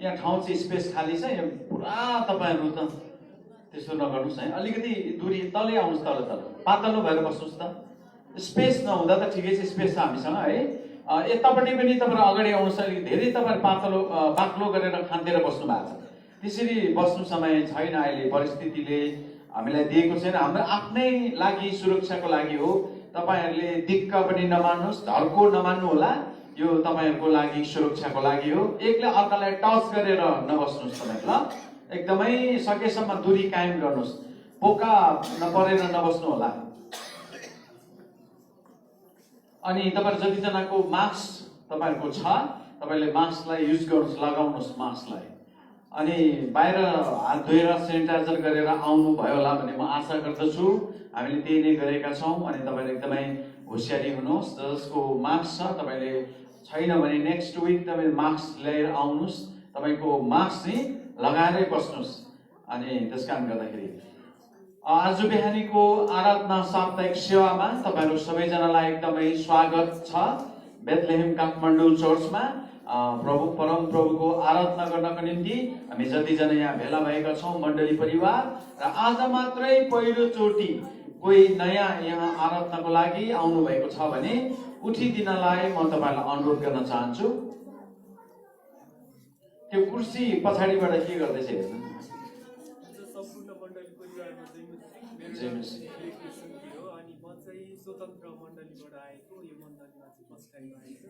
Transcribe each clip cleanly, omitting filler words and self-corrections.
यहाँ ठाउँ चाहिँ स्पेस खाली छ, यहाँ पुरा तपाईँहरू त त्यसो नगर्नुहोस् है, अलिकति दूरी तलै आउनुहोस्, तल पातलो भएर बस्नुहोस् त। स्पेस नहुँदा त ठिकै छ, स्पेस छ हामीसँग है। यतापट्टि पनि तपाईँहरू अगाडि आउनुहोस्, अलिक धेरै तपाईँहरू पातलो बाक्लो गरेर खाँदेर बस्नु भएको छ। त्यसरी बस्नु समय छैन, अहिले परिस्थितिले हामीलाई दिएको छैन। हाम्रो आफ्नै लागि, सुरक्षाको लागि हो। तपाईँहरूले दिक्क पनि नमान्नुहोस्, ढर्को नमान्नु होला, यो तपाईँहरूको लागि, सुरक्षाको लागि हो। एकले अर्कालाई टच गरेर नबस्नुहोस् तपाईँ, ल एकदमै सकेसम्म दूरी कायम गर्नुहोस्, पोका नपरेर नबस्नु होला। अनि तपाईँहरू जतिजनाको मास्क तपाईँहरूको छ, तपाईँले मास्कलाई युज गर्नुहोस्, लगाउनुहोस् मास्कलाई। अनि बाहिर हात धोएर सेनिटाइजर गरेर आउनु भयो होला भन्ने म आशा गर्दछु। हामीले त्यही नै गरेका छौँ। अनि तपाईँले एकदमै होसियारी हुनुहोस्। जसको मास्क छ, तपाईँले छैन भने नेक्स्ट विक तपाईँ मास्क ल्याएर आउनुहोस्, तपाईँको मास्क चाहिँ लगाएरै बस्नुहोस्। अनि त्यस कारण गर्दाखेरि आज बिहानीको आराधना साप्ताहिक सेवामा तपाईँहरू सबैजनालाई एकदमै स्वागत छ। बेथलेहेम काठमाडौँ चर्चमा प्रभु परम प्रभुको आराधना गर्नको निम्ति हामी जतिजना यहाँ भेला भएका छौँ, मण्डली परिवार, र आज मात्रै पहिलोचोटि कोही नयाँ यहाँ आराधनाको लागि आउनु भएको छ भने उठिदिनलाई म तपाईँलाई अनुरोध गर्न चाहन्छु। त्यो कुर्सी पछाडिबाट के गर्दैछ हेर्नु। स्वतन्त्र मण्डलीबाट आएको, यो मण्डलीमा चाहिँ पस्काइमा आएको।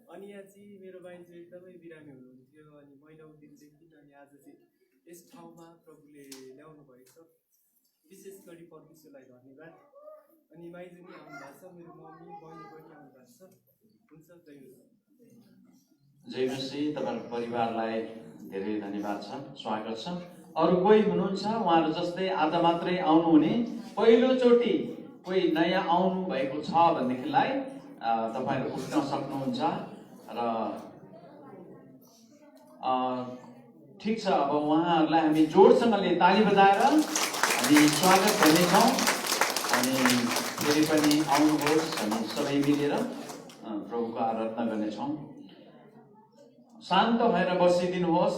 अनि यहाँ चाहिँ मेरो बहिनी चाहिँ एकदमै बिरामी हुनुहुन्थ्यो, अनि महिनौँ दिनदेखि। अनि आज चाहिँ यस ठाउँमा प्रभुले ल्याउनु भएको छ। विशेष गरी परमेश्वरलाई धन्यवाद। अनि माइजू पनि आउनु भएको छ, मेरो मम्मी बहिनी पनि आउनु भएको छ। हुन्छ, जय मसी। तपाईँहरूको परिवारलाई धेरै धन्यवाद छ, स्वागत छ। अरू कोही हुनुहुन्छ उहाँहरू जस्तै आज मात्रै आउनुहुने, पहिलोचोटि कोही नयाँ आउनु भएको छ भनेदेखिलाई तपाईँहरू उठ्न सक्नुहुन्छ। र ठिक छ, अब उहाँहरूलाई हामी जोडसँगले ताली बजाएर हामी स्वागत गर्नेछौँ। अनि फेरि पनि आउनुहोस्, हामी सबै मिलेर प्रभुको आराधना गर्नेछौँ। शान्त भएर बसिदिनुहोस्,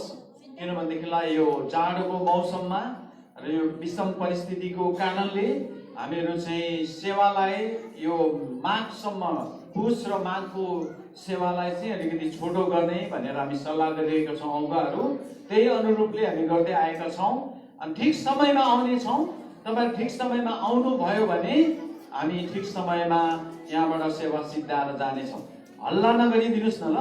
किनभनेदेखिलाई यो जाडोको मौसममा र यो विषम परिस्थितिको कारणले हामीहरू चाहिँ सेवालाई यो माघसम्म, पुष र माघको सेवालाई चाहिँ अलिकति छोटो गर्ने भनेर हामी सल्लाह गरिरहेका छौँ। अगुवाहरू त्यही अनुरूपले हामी गर्दै आएका छौँ। अनि ठिक समयमा आउनेछौँ। तपाईँ ठिक समयमा आउनुभयो भने हामी ठिक समयमा यहाँबाट सेवा सिद्धाएर जानेछौँ। हल्ला नगरिदिनुहोस् न, ल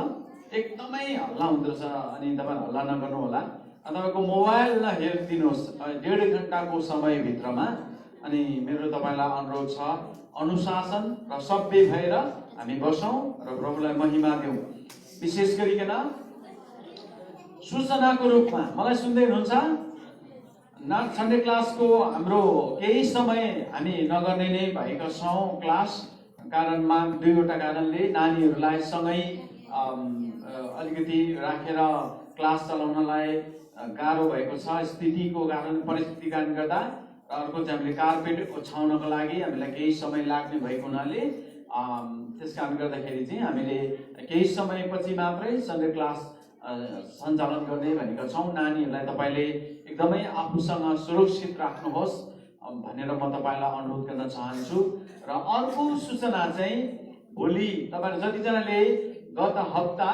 एकदमै हल्ला हुँदो रहेछ। अनि तपाईँ हल्ला नगर्नु होला। तपाईँको मोबाइल नहेरिदिनुहोस् 1.5 घन्टाको समयभित्रमा। अनि मेरो तपाईँलाई अनुरोध छ, अनुशासन र सभ्य भएर हामी बसौँ र प्रभुलाई महिमा दिउँ। विशेष गरिकन सूचनाको रूपमा मलाई सुन्दै हुनुहुन्छ, नर्थ सन्डे क्लासको हाम्रो केही समय हामी नगर्ने नै भएका छौँ क्लास। कारणमा 2वटा कारणले नानीहरूलाई सँगै अलिकति राखेर क्लास चलाउनलाई गाह्रो भएको छ, स्थितिको कारण, परिस्थितिको कारणले गर्दा। अर्को चाहिँ हामीले कार्पेट ओछ्याउनको लागि हामीलाई केही समय लाग्ने भएको हुनाले त्यस कारण गर्दाखेरि चाहिँ हामीले केही समयपछि मात्रै सन्डे क्लास सञ्चालन गर्ने भनेका छौँ। नानीहरूलाई तपाईँले एकदमै आफूसँग सुरक्षित राख्नुहोस् भनेर म तपाईँलाई अनुरोध गर्न चाहन्छु। र अर्को सूचना चाहिँ भोलि तपाईँहरू जतिजनाले गत हप्ता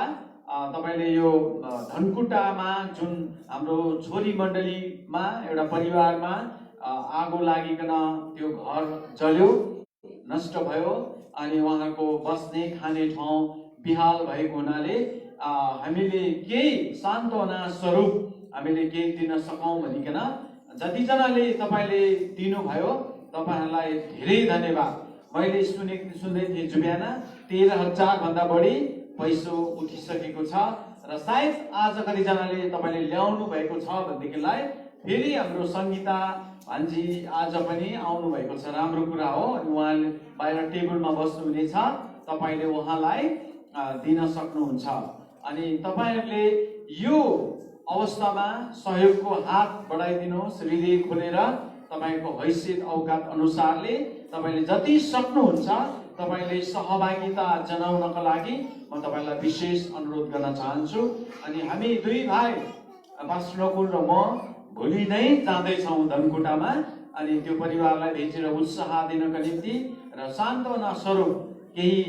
तपाईँले यो धनकुटामा जुन हाम्रो छोरी मण्डलीमा एउटा परिवारमा आगो लागिकन त्यो घर जल्यो, नष्ट भयो। अनि उहाँको बस्ने खाने ठाउँ बिहाल भएको हुनाले हामीले केही सान्त्वना स्वरूप हामीले केही दिन सकौँ भनिकन जतिजनाले तपाईँले दिनुभयो तपाईँहरूलाई धेरै धन्यवाद। मैले सुन्दै थिएँ जुबिहान 13,000 भन्दा बढी पैसो उठिसकेको छ। र सायद आज कतिजनाले तपाईँले ल्याउनु भएको छ भनेदेखिलाई फेरि हाम्रो सङ्गीता भान्जी आज पनि आउनु भएको छ, राम्रो कुरा हो। अनि उहाँले बाहिर टेबलमा बस्नुहुनेछ, तपाईँले उहाँलाई दिन सक्नुहुन्छ। अनि तपाईँहरूले यो अवस्थामा सहयोगको हात बढाइदिनुहोस्, हृदय खोलेर तपाईँको हैसियत औकात अनुसारले तपाईँले जति सक्नुहुन्छ तपाईले सहभागिता जनाउनका लागि म तपाईलाई विशेष अनुरोध गर्न चाहन्छु। अनि हामी दुई भाइ पास्टर नकुल र म भोलि नै जाँदैछौँ धनकुटामा। अनि त्यो परिवारलाई भेटेर उत्साह दिनका निम्ति र सान्त्वना स्वरूप केही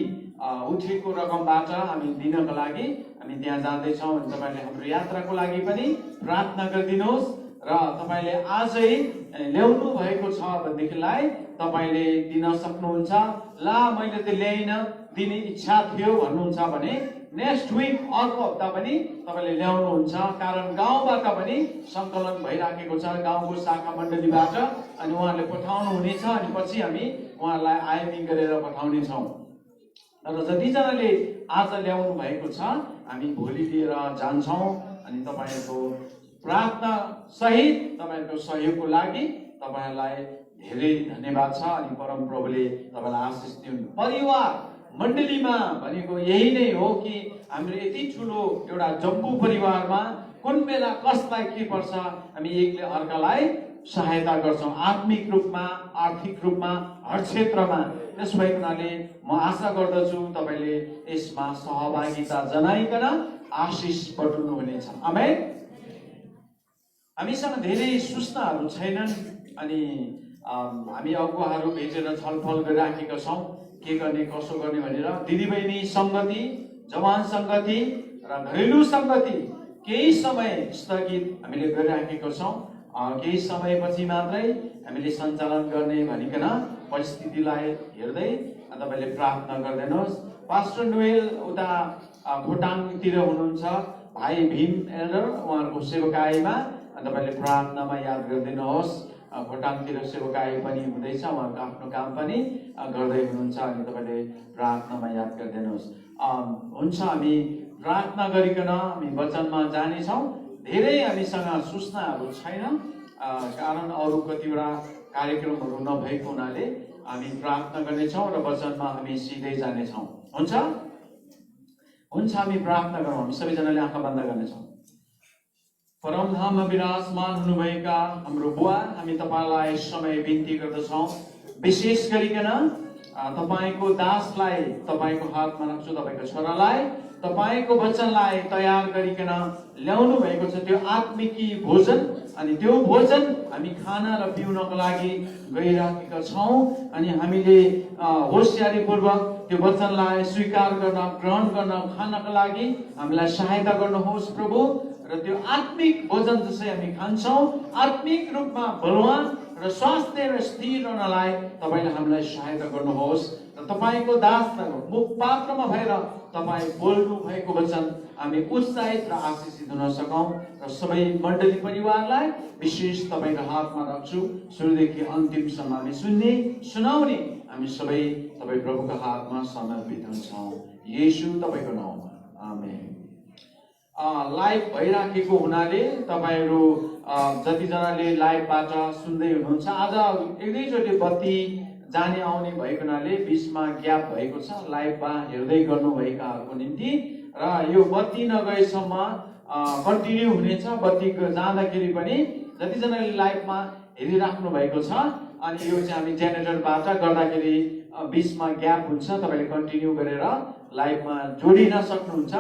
उठेको रकमबाट हामी दिनका लागि हामी त्यहाँ जाँदैछौँ। अनि तपाईँले हाम्रो यात्राको लागि पनि प्रार्थना गरिदिनुहोस् र तपाईँले आजै ल्याउनु भएको छ भनेदेखिलाई तपाईँले दिन सक्नुहुन्छ। ला मैले त ल्याइन, दिने इच्छा थियो भन्नुहुन्छ भने नेक्स्ट विक अर्को हप्ता पनि तपाईँले ल्याउनुहुन्छ। कारण गाउँबाट पनि सङ्कलन भइराखेको छ, गाउँको शाखा मण्डलीबाट। अनि उहाँहरूले पठाउनु हुनेछ अनि पछि हामी उहाँहरूलाई आयोजन गरेर पठाउनेछौँ। तर जतिजनाले आज ल्याउनु भएको छ हामी भोलि लिएर जान्छौँ। अनि तपाईँहरूको प्रार्थना सहित तपाईँहरूको सहयोगको लागि तपाईँहरूलाई धेरै धन्यवाद छ। अनि परम प्रभुले तपाईँलाई आशिष दिउन्। परिवार मण्डलीमा भनेको यही नै हो कि हामीले यति ठुलो एउटा जम्बू परिवारमा कुन बेला कसलाई के पर्छ हामी एकले अर्कालाई सहायता गर्छौँ, आत्मिक रूपमा, आर्थिक रूपमा, हर क्षेत्रमा। त्यस भएको हुनाले म आशा गर्दछु तपाईँले यसमा सहभागिता जनाइकन आशिष बटुल्नु हुनेछ। आमेन। हामीसँग धेरै सूचनाहरू छैनन्। अनि हामी अगुवाहरू भेटेर छलफल गरिराखेका छौँ के गर्ने कसो गर्ने भनेर। दिदीबहिनी सङ्गति, जवान सङ्गति र घरेलु सङ्गति केही समय स्थगित हामीले गरिराखेका छौँ। केही समयपछि मात्रै हामीले सञ्चालन गर्ने भनिकन परिस्थितिलाई हेर्दै तपाईँले प्रार्थना गरिदिनुहोस्। पास्टर नोएल उता खोटाङतिर हुनुहुन्छ, भाइ भीम एल्डर उहाँहरूको सेवकाईमा तपाईँले प्रार्थनामा याद गरिदिनुहोस्। खोटाङतिर सेवकाई पनि हुँदैछ, उहाँको आफ्नो काम पनि गर्दै हुनुहुन्छ। अनि तपाईँले प्रार्थनामा याद गरिदिनुहोस्। हुन्छ, हामी प्रार्थना गरिकन हामी वचनमा जानेछौँ। धेरै हामीसँग सूचनाहरू छैन, कारण अरू कतिवटा कार्यक्रमहरू नभएको हुनाले हामी प्रार्थना गर्नेछौँ र वचनमा हामी सिधै जानेछौँ। हुन्छ हुन्छ, हामी प्रार्थना गरौँ। हामी सबैजनाले आँखा बन्द गर्नेछौँ। परमधाममा विराजमान हुनुभएका हाम्रो बुवा, हामी तपाईँलाई समय बिन्ती गर्दछौँ। विशेष गरिकन तपाईँको दासलाई तपाईँको हातमा राख्छु, तपाईँको छोरालाई तपाईँको वचनलाई तयार गरिकन ल्याउनु भएको छ, त्यो आत्मिकी भोजन। अनि त्यो भोजन हामी खाना र पिउनको लागि गइराखेका छौँ। अनि हामीले होसियारीपूर्वक त्यो वचनलाई स्वीकार गर्न, ग्रहण गर्न, खानको लागि हामीलाई सहायता गर्नुहोस् प्रभु। र त्यो आत्मिक भोजन जसै हामी खान्छौँ, आत्मिक रूपमा बलवान र स्वास्थ्य र स्थिर रहनलाई तपाईँले हामीलाई सहायता गर्नुहोस्। र तपाईँको दासलाई मुख पात्रमा भएर तपाईँ बोल्नु भएको वचन हामी उत्साहित र आशिषित हुन सकौँ। र सबै मण्डली परिवारलाई विशेष तपाईँको हातमा राख्छु। सुरुदेखि अन्तिमसम्म हामी सुन्ने सुनाउने हामी सबै तपाईँ प्रभुको हातमा समर्पित हुन्छौँ। येशू तपाईँको नाउँमा, आमेन। लाइभ भइराखेको हुनाले तपाईँहरू जतिजनाले लाइभबाट सुन्दै हुनुहुन्छ, आज एक दुईचोटि बत्ती जाने आउने भएको हुनाले बिचमा ग्याप भएको छ लाइभमा हेर्दै गर्नुभएकाहरूको निम्ति। र यो बत्ती नगएसम्म कन्टिन्यू हुनेछ। बत्ती जाँदाखेरि पनि जतिजनाले लाइभमा हेरिराख्नु भएको छ, अनि यो चाहिँ हामी जेनेरेटरबाट गर्दाखेरि बिचमा ग्याप हुन्छ, तपाईँले कन्टिन्यू गरेर लाइभमा जोडिन सक्नुहुन्छ।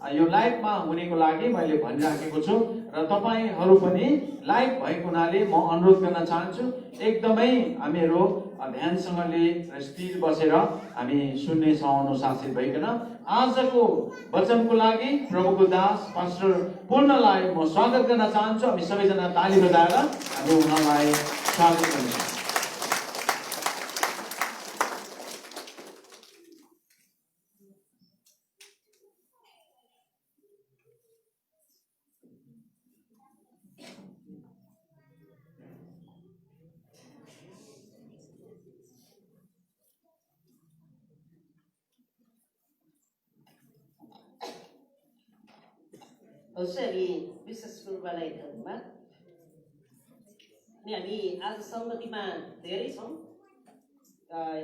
यो लाइभमा हुनेको लागि मैले भनिराखेको छु। र तपाईँहरू पनि लाइभ भएको हुनाले म अनुरोध गर्न चाहन्छु, एकदमै हामीहरू ध्यानसँगले र स्थिर बसेर हामी सुन्नेछौँ अनुशासित भइकन। आजको वचनको लागि प्रभुको दास पास्टर पूर्णलाई म स्वागत गर्न चाहन्छु। हामी सबैजना ताली बजाएर हामी उहाँलाई स्वागत गर्छौँ। हामी विशेष गुरुबालाई धन्यवाद। अनि हामी आज सङ्गतिमा धेरै छौँ।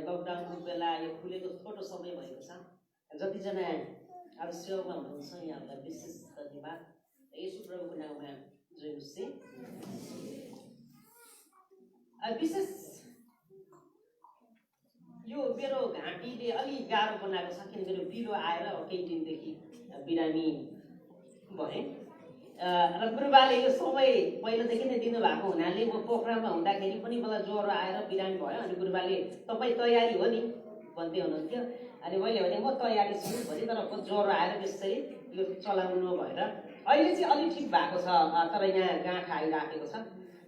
लकडाउनको बेला यो खुलेको छोटो समय भएको छ। जतिजना आज सेवामा हुनुहुन्छ यहाँहरूलाई विशेष धन्यवाद। येशू प्रभुको नाउँमा जय मसीह। विशेष यो मेरो घाँटीले अलि गाह्रो बनाएको छ, किन मेरो पिरो आएर केही दिनदेखि बिरामी भएँ र गुरुबाले यो समय पहिलादेखि नै दिनुभएको हुनाले म पोखरामा हुँदाखेरि पनि मलाई ज्वरो आएर बिरामी भयो। अनि गुरुबाले तपाईँ तयारी हो नि भन्दै हुनुहुन्थ्यो। अनि मैले भने म तयारी छु भने, तर ज्वरो आएर त्यसरी यो चलाउनु भएर अहिले चाहिँ अलिक ठिक भएको छ, तर यहाँ गाँठा आइराखेको छ।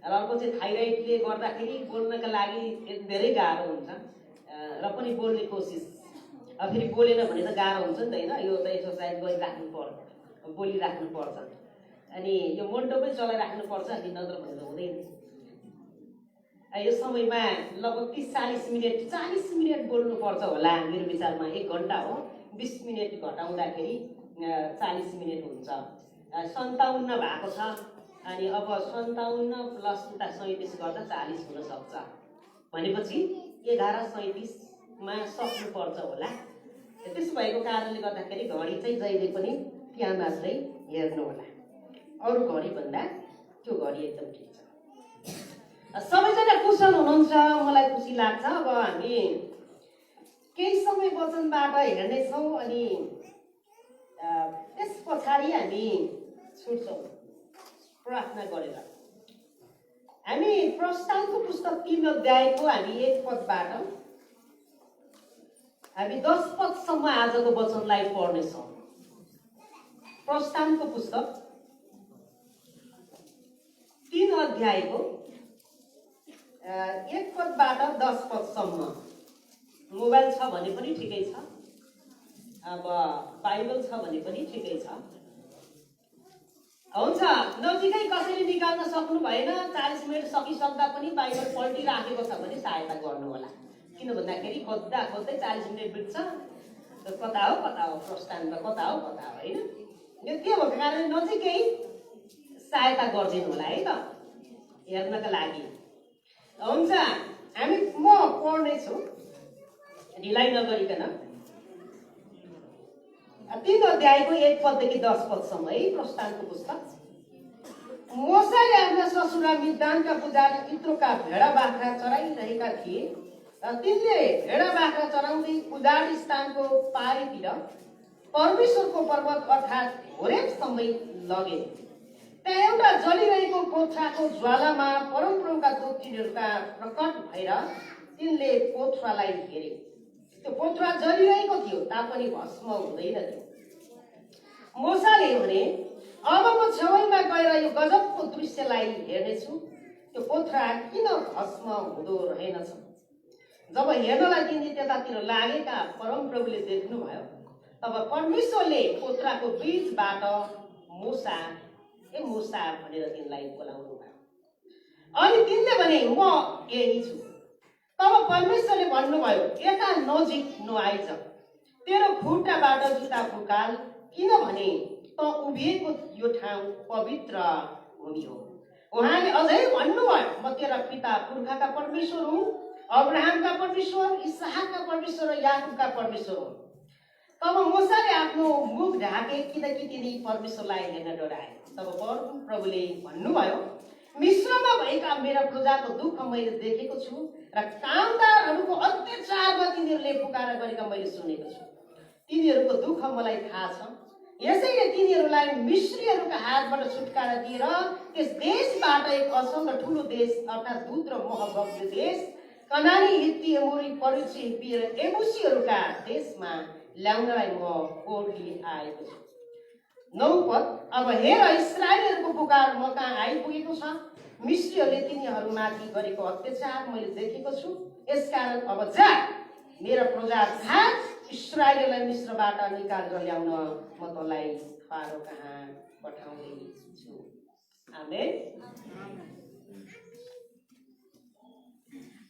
र अर्को चाहिँ थाइरोइडले गर्दाखेरि बोल्नका लागि धेरै गाह्रो हुन्छ र पनि बोल्ने कोसिस, फेरि बोलेन भने त गाह्रो हुन्छ नि त होइन, यो त एक्सर्साइज गरिराख्नु पर्छ, बोलिराख्नु पर्छ, अनि यो मोन्टो पनि चलाइराख्नु पर्छ, अनि नत्र भने त हुँदैन। यो समयमा लगभग 30-40 मिनट 40 मिनट बोल्नुपर्छ होला मेरो विचारमा। 1 घन्टा हो, 20 मिनट घटाउँदाखेरि 40 मिनट हुन्छ। 57 भएको छ, अनि अब 57 प्लस 37 गर्दा 40 हुन सक्छ भनेपछि 11:37 सक्नुपर्छ होला। त्यसो भएको कारणले गर्दाखेरि घडी चाहिँ जहिले पनि त्यहाँ मात्रै हेर्नु होला, अरू घडीभन्दा त्यो घडी एकदम ठिक छ। सबैजना कुशल हुनुहुन्छ, मलाई खुसी लाग्छ। अब हामी केही समय वचनबाट हेर्नेछौँ अनि त्यस पछाडि हामी छुट्छौँ प्रार्थना गरेर। हामी प्रस्थानको पुस्तक 3 अध्यायको हामी 1 पदबाट हामी 10 पदसम्म आजको वचनलाई पढ्नेछौँ। प्रस्थानको पुस्तक 3 अध्यायको 1 पदबाट 10 पदसम्म। मोबाइल छ भने पनि ठिकै छ, अब बाइबल छ भने पनि ठिकै छ। हुन्छ, नजिकै कसैले निकाल्न सक्नु भएन, 40 मिनट सकिसक्दा पनि बाइबल पल्टिराखेको छ भने सहायता गर्नु होला। किन भन्दाखेरि खोज्दा खोज्दै 40 मिनट बित्छ, कता हो प्रस्थानमा, कता हो होइन। यो के भएको कारणले नजिकै सहायता गरिदिनु होला है त हेर्नका लागि। हुन्छ, म पढ्नेछु ढिलाइ नगरिकन। 3 अध्यायको 1 पददेखि 10 पदसम्म है प्रस्थानको पुस्तक। मोसाले आफ्ना ससुरा मिद्यानका पुजारी यित्रोका भेडा बाख्रा चराइरहेका थिए र तिनले भेडा बाख्रा चराउँदै उजाड स्थानको पारीतिर परमेश्वरको पर्वत अर्थात् होरेबसम्म लगे। त्यहाँ एउटा जलिरहेको पोथ्राको ज्वालामा परमप्रभुका दूत तिनीहरूका प्रकट भएर तिनले पोथ्रालाई हेरे। त्यो पोथ्रा जलिरहेको थियो तापनि भस्म हुँदैन थियो। मोसाले भने, अब म छेउमा गएर यो गजबको दृश्यलाई हेर्नेछु, त्यो पोथ्रा किन भस्म हुँदो रहेनछ। जब हेर्नलाई तिनले त्यतातिर लागेका परमप्रभुले देख्नुभयो, तब परमेश्वरले पोथ्राको बीचबाट मुसा भनेर तिनलाई बोलाउनु भयो। अनि तिनले भने, म यही छु। तब परमेश्वरले भन्नुभयो, यता नजिक नआइज, तेरो खुट्टाबाट जुत्ता फुकाल, किनभने त उभिएको यो ठाउँ पवित्र भूमि हो। उहाँले अझै भन्नुभयो, म तेरा पिता पुर्खाका परमेश्वर हुँ, अब्राहमका परमेश्वर, इसहाकका परमेश्वर र याकुबका परमेश्वर हुँ। तब मोसाले आफ्नो मुख ढाके, किनकि तिनी परमेश्वरलाई हेर्न डराए। तब परमप्रभुले भन्नुभयो, मिश्रमा भएका मेरा प्रजाको दुःख मैले देखेको छु र कामदारहरूको अत्याचारमा तिनीहरूले पुकार गरेका मैले सुनेको छु। तिनीहरूको दुःख मलाई थाहा छ, यसैले तिनीहरूलाई मिश्रीहरूका हातबाट छुटकारा दिएर त्यस देशबाट एक असल र ठुलो देश अर्थात् दूध र मह बग्ने देश, कनानी, हित्ती, एमोरी, परिची, हिप्पी र एबुसीहरूका देशमा ल्याउनलाई म ओर्ली आएको छु। 9 पद। अब हेर, इस्राएलीहरूको पुकार म कहाँ आइपुगेको छ। मिश्रीहरूले तिनीहरूमाथि गरेको अत्याचार मैले देखेको छु। यसकारण अब जा, मेरा प्रजा भाग, इस्राएलीलाई मिश्रबाट निकालेर ल्याउन म तँलाई फारो कहाँ पठाउँदैछु। आमेन।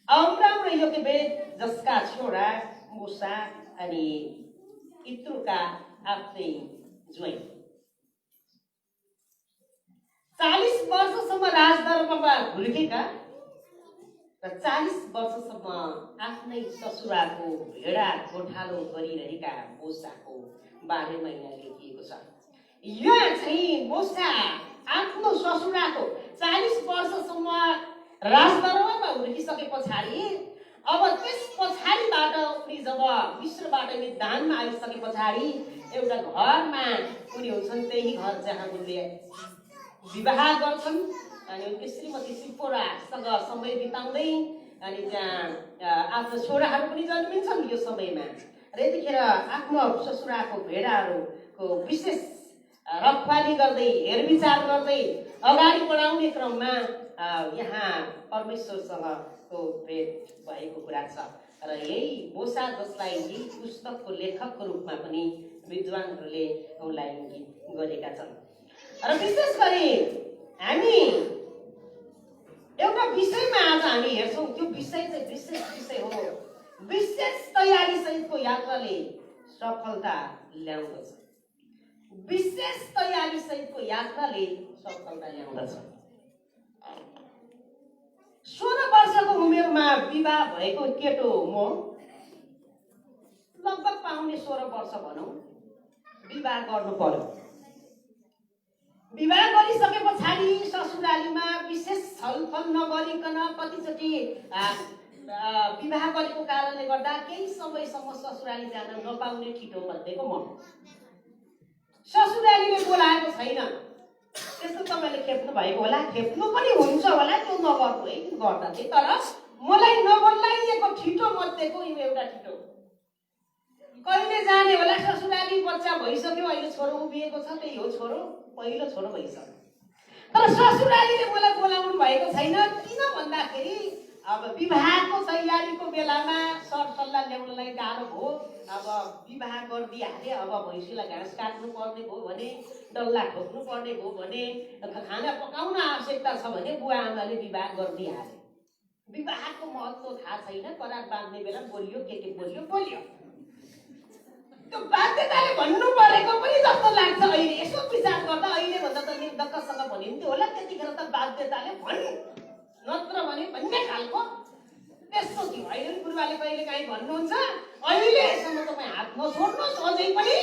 अब्राम र योकेबेद जसका छोरा मुसा अनि यित्रोका आफ्नै ज्वाइँ 40 वर्षसम्म राजदरबारमा हुर्केका र 40 वर्षसम्म आफ्नै ससुराको भेडा गोठालो गरिरहेका मोसाको बारेमा यहाँ लेखिएको छ। यहाँ चाहिँ मोसा आफ्नो ससुराको 40 वर्षसम्म राजदरबारमा हुर्किसके पछाडि अब त्यस पछाडिबाट उनी जब मिश्रबाट निदानमा आइसके पछाडि एउटा घरमा उनी हुन्छन्, त्यही घर जहाँ उनले विवाह गर्छन् अनि उनकी श्रीमती सिप्पोरासँग समय बिताउँदै अनि त्यहाँ आफ्नो छोराहरू पनि जन्मिन्छन् यो समयमा। र यतिखेर आफ्नो ससुराको भेडाहरूको विशेष रखवाली गर्दै हेरविचार गर्दै अगाडि बढाउने क्रममा यहाँ परमेश्वरसँगको भेट भएको कुरा छ। र यही मोसा जसलाई यही पुस्तकको लेखकको रूपमा पनि विद्वानहरूले उनलाई इङ्गित गरेका छन्। र विशेष गरी हामी एउटा विषयमा आज हामी हेर्छौँ, त्यो विषय चाहिँ विशेष विषय हो। विशेष तयारी सहितको यात्राले सफलता ल्याउँदछ। विशेष तयारी सहितको यात्राले सफलता ल्याउँदछ। 16 वर्षको उमेरमा विवाह भएको केटो म लगभग पाउने 16 वर्ष भनौँ विवाह गर्नु पर्यो। विवाह गरिसके पछाडि ससुरालीमा विशेष छलफल नगरिकन कतिचोटि विवाह गरेको कारणले गर्दा केही समयसम्म ससुराली जान नपाउने ठिटो मध्येको म। ससुरालीले बोलाएको छैन, त्यस्तो तपाईँले खेप्नु भएको होला, खेप्नु पनि हुन्छ होला, त्यो नगर्नु है, गर्दा चाहिँ। तर मलाई नबोलाइएको ठिटो मध्येको यो एउटा ठिटो। कहिले जाने होला ससुराली, बच्चा भइसक्यो, अहिले छोरो उभिएको छ, त्यही हो छोरो, पहिलो छोरो भइसक्यो। तर ससुरालीले मलाई बोलाउनु भएको छैन। किन भन्दाखेरि अब विवाहको तयारीको बेलामा सरसल्लाह ल्याउनलाई गाह्रो भयो। अब विवाह गरिदिइहाले, अब भैँसीलाई घाँस काट्नु पर्ने भयो भने, डल्ला ठोक्नु पर्ने भयो भने, खाना पकाउन आवश्यकता छ भने बुवा आमाले विवाह गरिदिइहाले। विवाहको महत्त्व थाहा छैन, करार बाँध्ने बेला बोलियो, के बोलियो बोलियो। त्यो बाध्यताले भन्नु परेको पनि जस्तो लाग्छ अहिले। यसो विचार गर्दा अहिले भन्दा त निर्धक्कसँग भनिन्थ्यो होला, त्यतिखेर त बाध्यताले भन्नु, नत्र भने भन्ने खालको त्यस्तो थियो। अहिले गुरुबाले कहिले काहीँ भन्नुहुन्छ, अहिलेसम्म तपाईँ हात नछोड्नुहोस्, अझै पनि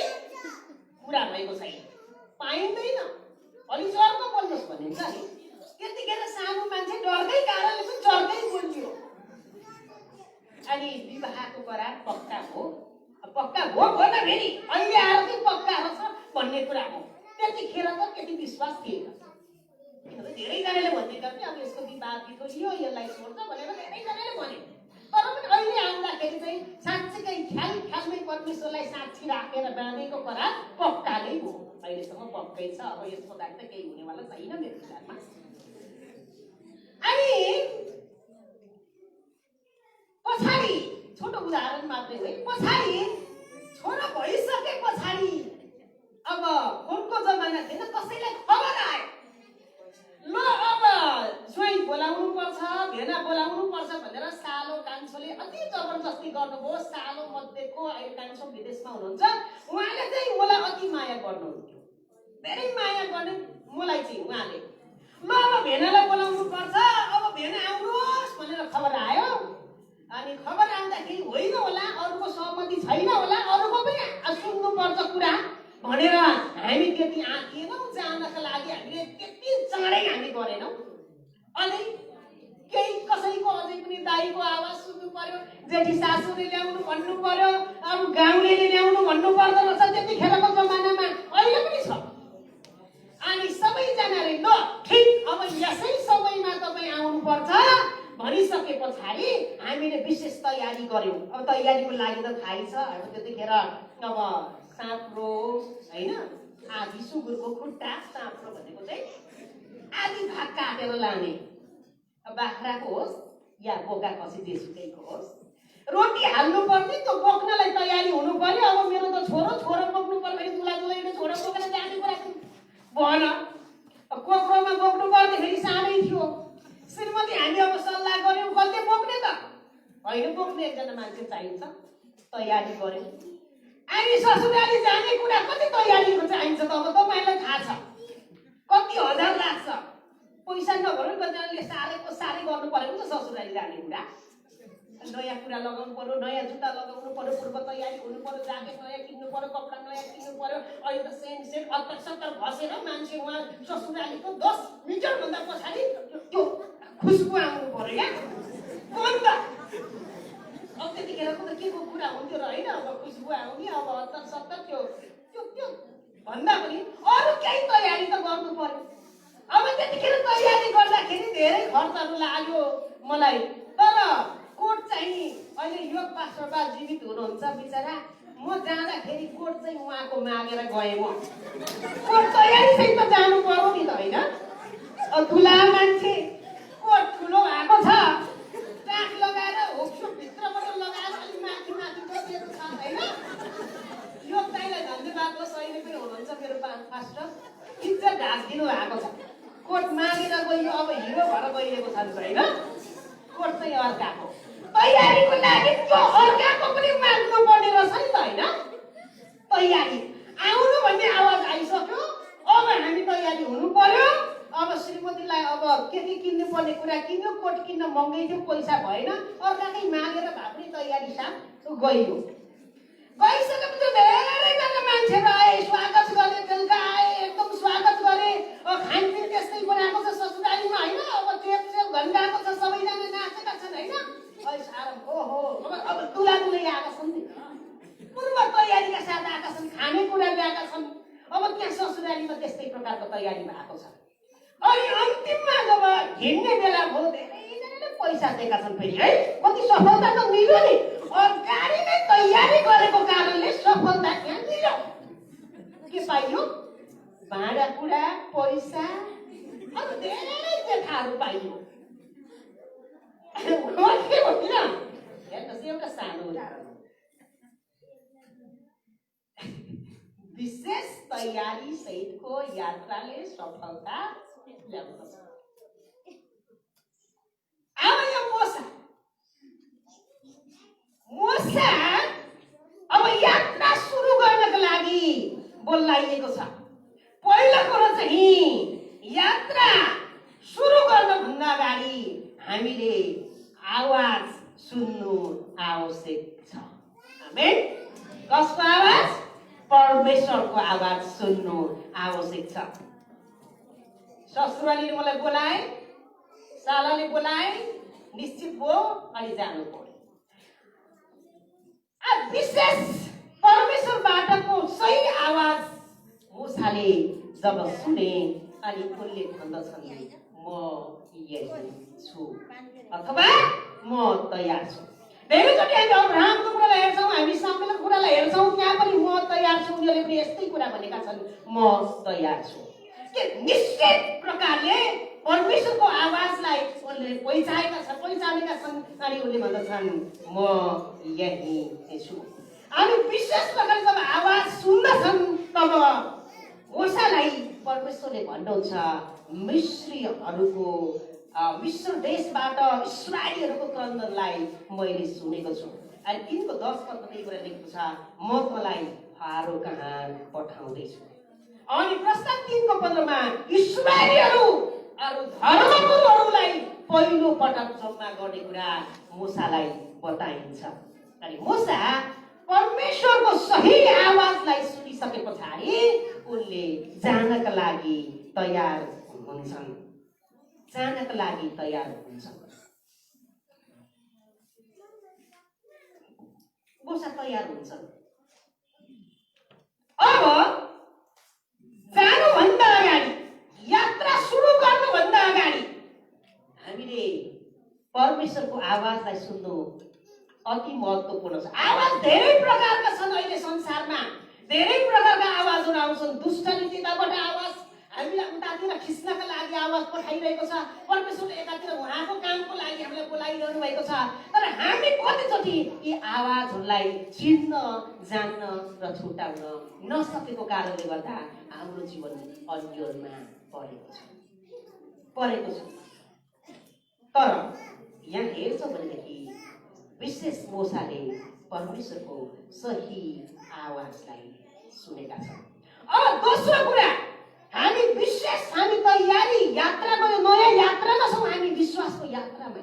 पुरा भएको छैन, पाइँदैन, अलि चर्को बोल्नुहोस् भनिन्छ नि। त्यतिखेर सानो मान्छे डरकै कारणले पनि चर्कै बोल्थ्यो। अनि विवाहको करार पक्का हो, पक्का हो न फेरि अहिले आएर चाहिँ पक्का छ भन्ने कुरा हो। त्यतिखेर त त्यति विश्वास थिएन, किनभने धेरैजनाले भन्ने गर्थे अब यसको विवाह बिथोलियो, यसलाई छोड्छ भनेर धेरैजनाले भने। तर पनि अहिले आउँदाखेरि चाहिँ साँच्चीकै ख्यालमै परमेश्वरलाई साक्षी राखेर बाँधेको करार पक्का नै हो। अहिलेसम्म पक्कै छ, अब यसको लागि त केही हुनेवाला छैन मेरो विचारमा। अनि पछाडि छोटो उदाहरण मात्रै हो, पछाडि छोरो भइसके पछाडि अब फोनको जमाना थिएन, कसैलाई खबर आयो ल अब ज्वाइँ बोलाउनु पर्छ, भेना बोलाउनु पर्छ भनेर सालो कान्छोले अति जबरजस्ती गर्नुभयो। सालो मध्येको अहिले कान्छो विदेशमा हुनुहुन्छ, उहाँले चाहिँ मलाई अति माया गर्नुहुन्थ्यो, धेरै माया गर्ने मलाई चाहिँ उहाँले। ल अब भेनालाई बोलाउनु पर्छ, अब भेना आउनुहोस् भनेर खबर आयो। अनि खबर आउँदाखेरि होइन होला, अरूको सहमति छैन होला, अरूको पनि सुन्नुपर्छ कुरा भनेर हामी त्यति आँटिएनौँ जानको लागि। हामीले त्यति चाँडै हामी गरेनौँ। अनि केही कसैको अझै पनि दाईको आवाज सुन्नु पर्यो, जेठी सासूले ल्याउनु भन्नु पर्यो, अब गाउँलेले ल्याउनु भन्नु पर्दो रहेछ त्यतिखेरको जमानामा, अहिले पनि छ। अनि सबैजनाले ल ठिक अब यसै समयमा तपाईँ आउनुपर्छ भनिसके पछाडि हामीले विशेष तयारी गर्यौँ। अब तयारीको लागि त थाहै छ, अब त्यतिखेर अब साँप्रो होइन, आधी सुँगुरको खुट्टा, साँप्रो भनेको चाहिँ आधी भाग काटेर लाने, बाख्राको होस् या बोका खसी जेसुकैको होस्, रोटी हाल्नु पर्ने, त्यो बोक्नलाई तयारी हुनु पर्यो। अब मेरो त छोरो बोक्नु पर्यो भने दुलादुलाइले छोरो बोकेर जाने कुरा भएन। कोक्रोमा बोक्नु पर्ने फेरि सानै थियो। श्रीमती हामी अब सल्लाह गऱ्यौँ, कसले बोक्ने त होइन, बोक्ने एकजना मान्छे चाहिन्छ, तयारी गऱ्यौँ। हामी ससुराली जाने कुरा कति तयारीको चाहिन्छ त अब तपाईँलाई थाहा छ, कति हजार लाग्छ। पैसा नभएर कतिजनाले साह्रै गर्नु पर्यो नि त ससुराली जाने कुरा। नयाँ कुरा लगाउनु पर्यो, नयाँ जुत्ता लगाउनु पर्यो, पूर्व तयारी हुनु पर्यो, ज्याकेट नयाँ किन्नु पर्यो, कपडा नयाँ किन्नु पर्यो। अहिले त सेन अत्तर घसेर मान्छे उहाँ ससुरालीको 10 मिटरभन्दा पछाडि त्यो खुसबु आउनु पर्यो क्या अन्त। त्यतिखेरको त के को कुरा हुन्थ्यो र होइन। अब खुसबु आउने, अब 70 त्यो भन्दा पनि अरू केही तयारी त गर्नु पर्यो। अब त्यतिखेर तयारी गर्दाखेरि धेरै खर्चहरू लाग्यो मलाई। तर कोट चाहिँ अहिले योग पास्टरबा जीवित हुनुहुन्छ बिचरा, म जाँदाखेरि कोट चाहिँ उहाँको मागेर गएँ। म कोट तयारी चाहिँ त जानु पर्यो नि त होइन। ठुला मान्छे कोट ठुलो भएको छ, टाक लगाएर होक्सो भित्रबाट लगाएर अलिक माथि बसेको छ होइन। योग दाइलाई धन्यवाद होस्, अहिले पनि हुनुहुन्छ मेरो पास्टर, इज्जत ढाकिदिनु भएको छ। कोट मागेर गइयो, अब हिरो भएर गइएको छ नि होइन। कोट चाहिँ अर्काको तयारीको लागि त्यो अर्काको पनि माग्नु पर्ने रहेछ नि त होइन। तयारी आउनु भन्ने आवाज आइसक्यो, अब हामी तयारी हुनु पर्यो। अब श्रीमतीलाई अब के किन्नु पर्ने कुरा किन्यो, कोट किन्न महँगै थियो, पैसा भएन, अर्काकै मागेर भए पनि तयारी साथ गइयो। गइसकेपछि धेरैजना मान्छेहरू आए, स्वागत गरे, बेलुका आए, एकदम स्वागत गरे। खानपिन त्यस्तै बनाएको छ ससुरालीमा होइन। अब चेप घन्टाको छ, सबैजना नाचेका छन् होइन। ओहो अब दुलै आएका छन् नि, पूर्व तयारीका साथ आएका छन्, खानेकुरा ल्याएका छन्। अब त्यहाँ ससुरालीमा त्यस्तै प्रकारको तयारी भएको छ। अनि अन्तिममा जब हिँड्ने बेला भयो, धेरैजनाले पैसा दिएका छन् फेरि है। कति सफलता त मिल्यो नि, अगाडि नै तयारी गरेको कारणले सफलता त्यहाँ मिल्यो। के पाइयो? भाँडाकुँडा, पैसा, अरू धेरै जेठाहरू पाइयो। हेर्नुहोस् एउटा सानो उदाहरण, विशेष तयारी सहितको यात्राले सफलता ल्याउँदछ। अब यो मोसा अब यात्रा सुरु गर्नको लागि बोलाइएको छ। पहिलो कुरो चाहिँ यात्रा सुरु गर्नुभन्दा अगाडि हामीले आवाज सुन्नु आवश्यक छ। आमेन। कसको आवाज? परमेश्वरको आवाज सुन्नु आवश्यक छ। ससुरालीले मलाई बोलाए, सालाले बोलाए, निश्चित भयो अनि जानु पर्यो। विशेष परमेश्वरबाटको सही आवाज मुसाले जब सुने अनि उनले भन्दछन्, म यही छु अथवा म तयार छु। धेरैचोटि हामी अब्राहमको कुरालाई हेर्छौँ, हामी सामेलको कुरालाई हेर्छौँ, त्यहाँ पनि म तयार छु। उनीहरूले पनि यस्तै कुरा भनेका छन्, म तयार छु। के निश्चित प्रकारले परमेश्वरको आवाजलाई उनले पहिचानेका छन् अनि उनले भन्दछन्, म यही छु। अनि विशेष प्रकारले जब आवाज सुन्दछन् तब मोसालाई परमेश्वरले भन्नुहुन्छ, मिस्र देशबाट इस्राएलीहरूको क्रन्दनलाई मैले सुनेको छु। अनि 3:10 त्यही कुरा लेखेको छ, म तँलाई फारो कहाँ पठाउँदैछु। अनि प्रस्ताव 3:15 इस्राएलीहरू अरू धर्मगुरुहरूलाई पहिलो पटक जम्मा गर्ने कुरा मुसालाई बताइन्छ। अनि मुसा परमेश्वरको सही आवाजलाई सुनिसके पछाडि उनले जानका लागि तयार हुन्छन्। मुसा तयार हुन्छन्। अब जानुभन्दा अगाडि, यात्रा सुरु गर्नुभन्दा अगाडि हामीले परमेश्वरको आवाजलाई सुन्नु अति महत्त्वपूर्ण छ। आवाज धेरै प्रकारका छन् अहिले संसारमा, धेरै प्रकारका आवाजहरू आउँछन्। दुष्ट नीतिबाट आवाज हामीलाई उतातिर खिच्नका लागि आवाज पठाइरहेको छ। परमेश्वरले एकातिर उहाँको कामको लागि हामीलाई बोलाइरहनु भएको छ। तर हामी कतिचोटि यी आवाजहरूलाई चिन्न, जान्न र छुटाउन नसकेको कारणले गर्दा हाम्रो जीवन अन्योलमा परेको छ। तर यहाँ हेर्छौँ भनेदेखि विशेष मोसाले परमेश्वरको सही आवाजलाई सुनेका छन्। अब दोस्रो कुरा, हामी तयारी यात्रा गयो, नयाँ यात्रामा छौँ। हामी विश्वासको यात्रामा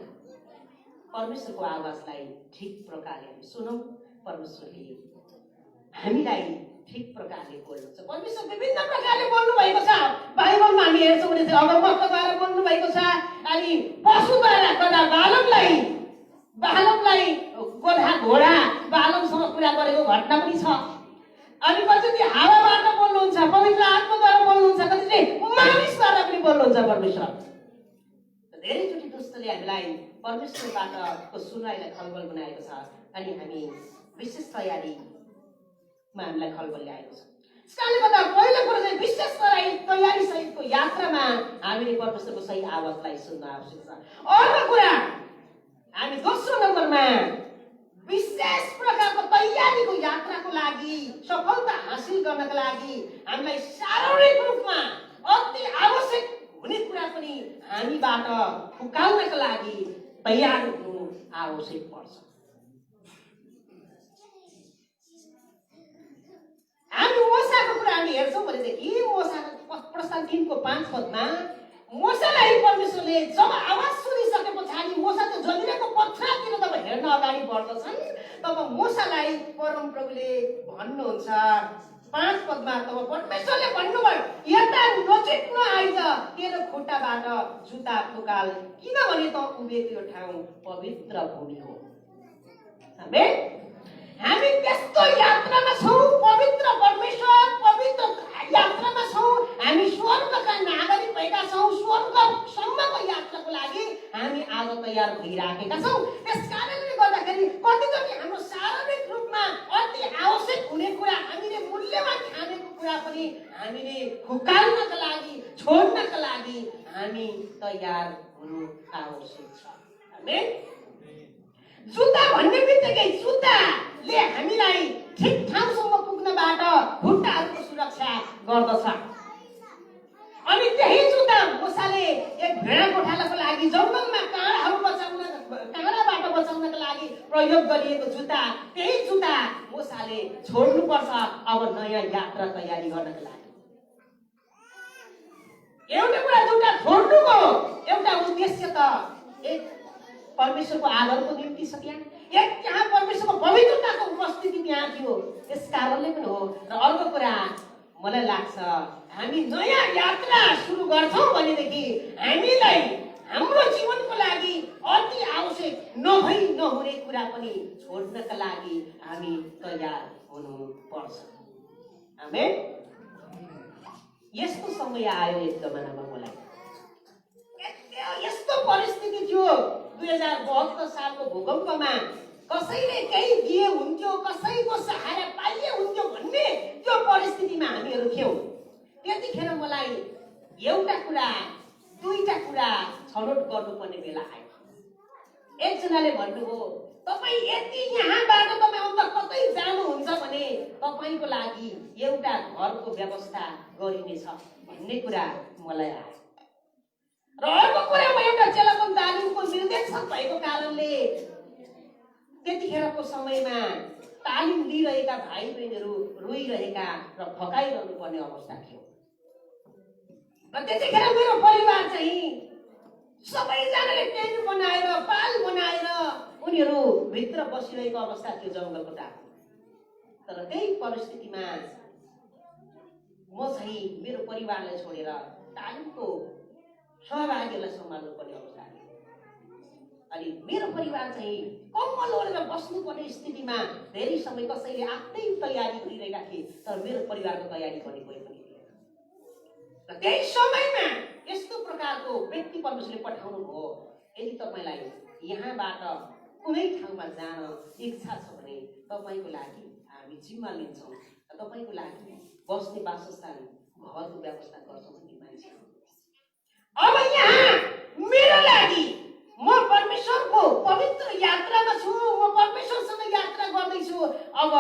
परमेश्वरको आवाजलाई ठिक प्रकारले हामी सुनौँ। परमेश्वरले हामीलाई ठिक प्रकारले बोल्नुहुन्छ। परमेश्वर विभिन्न प्रकारले बोल्नु भएको छ। बाइबलमा हामी हेर्छौँ भने अगमवक्ताद्वारा बोल्नु भएको छ। अनि पशुद्वारा कदा बालकलाई बालमलाई गोधा घोडा बालमसँग कुरा गरेको घटना पनि छ। अनि कतिचोटि हावाबाट बोल्नुहुन्छ, पवित्र आत्माद्वारा बोल्नुहुन्छ, कतिचोटि मानिसद्वारा पनि बोल्नुहुन्छ परमेश्वर। धेरैचोटि दुष्टले हामीलाई परमेश्वरबाटको सुनाइलाई खलबल बनाएको छ अनि हामी विशेष तयारीमा हामीलाई खलबल ल्याएको छ। यसकारणले गर्दा पहिलो कुरो चाहिँ विशेष तयारी सहितको यात्रामा हामीले परमेश्वरको सही आवाजलाई सुन्न आवश्यक छ। अर्को कुरा हामी दोस्रो नम्बरमा विशेष प्रकारको तयारीको यात्राको लागि सफलता हासिल गर्नका लागि हामीलाई शारीरिक रूपमा अति आवश्यक हुने कुरा पनि हामीबाट फुकाउनका लागि तयार हुनु आवश्यक पर्छ। हामी मोसाको कुरा हामी हेर्छौँ भनेदेखि मोसाको प्रस्थान 3:5 मोसालाई परमेश्वरले जब आवाज सुनिसके पछाडि मोसा त्यो जमिनको पथरातिर जब हेर्न अगाडि बढ्दछन् तब मोसालाई परमप्रभुले भन्नुहुन्छ 5 पदमा, तब परमेश्वरले भन्नुभयो यता नजिक नआइज, तेरो खुट्टाबाट जुत्ता फुकाल, किनभने त उभिएको ठाउँ पवित्र भूमि हो। आमेन। हामी त्यस्तो यात्रामा छौँ, पवित्र परमेश्वर पवित्र यात्रामा छौँ, हामी स्वर्गका नागरिक भएका छौँ, स्वर्गसम्मको यात्राको लागि हामी आज तयार भइराखेका छौँ। त्यस कारणले गर्दाखेरि कतिचोटि हाम्रो शारीरिक रूपमा अति आवश्यक हुने कुरा, हामीले मूल्यवान ठानेको कुरा पनि हामीले फुकाल्नका लागि, छोड्नका लागि हामी तयार हुनु आवश्यक छ। आमेन। जुत्ता भन्ने बित्तिकै जुत्ताले हामीलाई ठिक ठाउँसम्म पुग्नबाट खुट्टाहरूको सुरक्षा गर्दछ। अनि त्यही जुत्ता मोसाले एक भेडा गोठालाको लागि जङ्गलमा काँडाबाट बचाउनका लागि प्रयोग गरिएको जुत्ता, त्यही जुत्ता मोसाले छोड्नुपर्छ अब नयाँ यात्रा तयारी गर्नका लागि। एउटा कुरा जुत्ता छोड्नुको एउटा उद्देश्य त एक परमेश्वरको आदरको निम्ति छ, एक त्यहाँ परमेश्वरको पवित्रताको उपस्थिति त्यहाँ थियो, त्यस कारणले पनि हो। र अर्को कुरा मलाई लाग्छ हामी नयाँ यात्रा सुरु गर्छौँ भनेदेखि हामीलाई हाम्रो जीवनको लागि अति आवश्यक नहुने कुरा पनि छोड्नका लागि हामी तयार हुनुपर्छ। आमेन। यस्तो समय आयो एक जमानामा, मलाई यस्तो परिस्थिति थियो 2072 सालको भूकम्पमा कसैले केही दिए हुन्थ्यो, कसैको सहारा पाइए हुन्थ्यो भन्ने त्यो परिस्थितिमा हामीहरू थियौँ। त्यतिखेर मलाई एउटा कुरा, दुईटा कुरा छनौट गर्नुपर्ने बेला आयो। एकजनाले भन्नुभयो तपाईँ यति यहाँबाट तपाईँ अन्त कतै जानुहुन्छ भने तपाईँको लागि एउटा घरको व्यवस्था गरिनेछ भन्ने कुरा मलाई आयो। र अर्को कुरा, म एउटा चेलापन तालिमको निर्देशक भएको कारणले त्यतिखेरको समयमा तालिम लिइरहेका भाइ बहिनीहरू रोइरहेका र फकाइरहनु पर्ने अवस्था थियो। र त्यतिखेर मेरो परिवार चाहिँ सबैजनाले टेन्ट बनाएर, पाल बनाएर उनीहरू भित्र बसिरहेको अवस्था थियो जङ्गलको टाढो। तर त्यही परिस्थितिमा म चाहिँ मेरो परिवारलाई छोडेर तालिमको सहभागीलाई सम्हाल्नु पर्ने अवस्था थियो। अनि मेरो परिवार चाहिँ कम्मल ओढेर बस्नुपर्ने स्थितिमा धेरै समय कसैले आफ्नै तयारी गरिरहेका थिए, तर मेरो परिवारको तयारी गर्ने कोही पनि थिएन। र त्यही समयमा यस्तो प्रकारको व्यक्ति परमेश्वरले पठाउनु भयो, यदि तपाईँलाई यहाँबाट कुनै ठाउँमा जान इच्छा छ भने तपाईँको लागि हामी जिम्मा लिन्छौँ र तपाईँको लागि बस्ने वासस्थान, घरको व्यवस्था गर्छौँ भन्ने मान्छे। अब यहाँ मेरो लागि म परमेश्वरको पवित्र यात्रामा छु, म परमेश्वरसँग यात्रा गर्दैछु। अब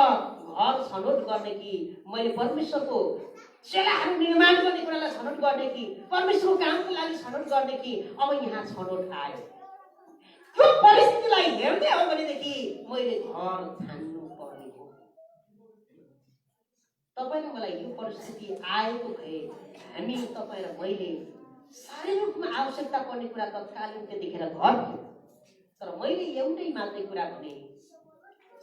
घर छनौट गर्ने कि मैले परमेश्वरको चेलाहरू निर्माण गर्ने कुरालाई छनौट गर्ने कि परमेश्वरको कामको लागि छनौट गर्ने कि अब यहाँ छनौट आयो। त्यो परिस्थितिलाई हेर्दै हो भनेदेखि मैले घर छान्नु पर्ने हो। तपाईँ र मलाई यो परिस्थिति आएको भए हामी, तपाईँ र मैले शारीरिक रूपमा आवश्यकता पर्ने कुरा तत्कालीन त्यतिखेर घर थियो। तर मैले एउटै मात्रै कुरा भने,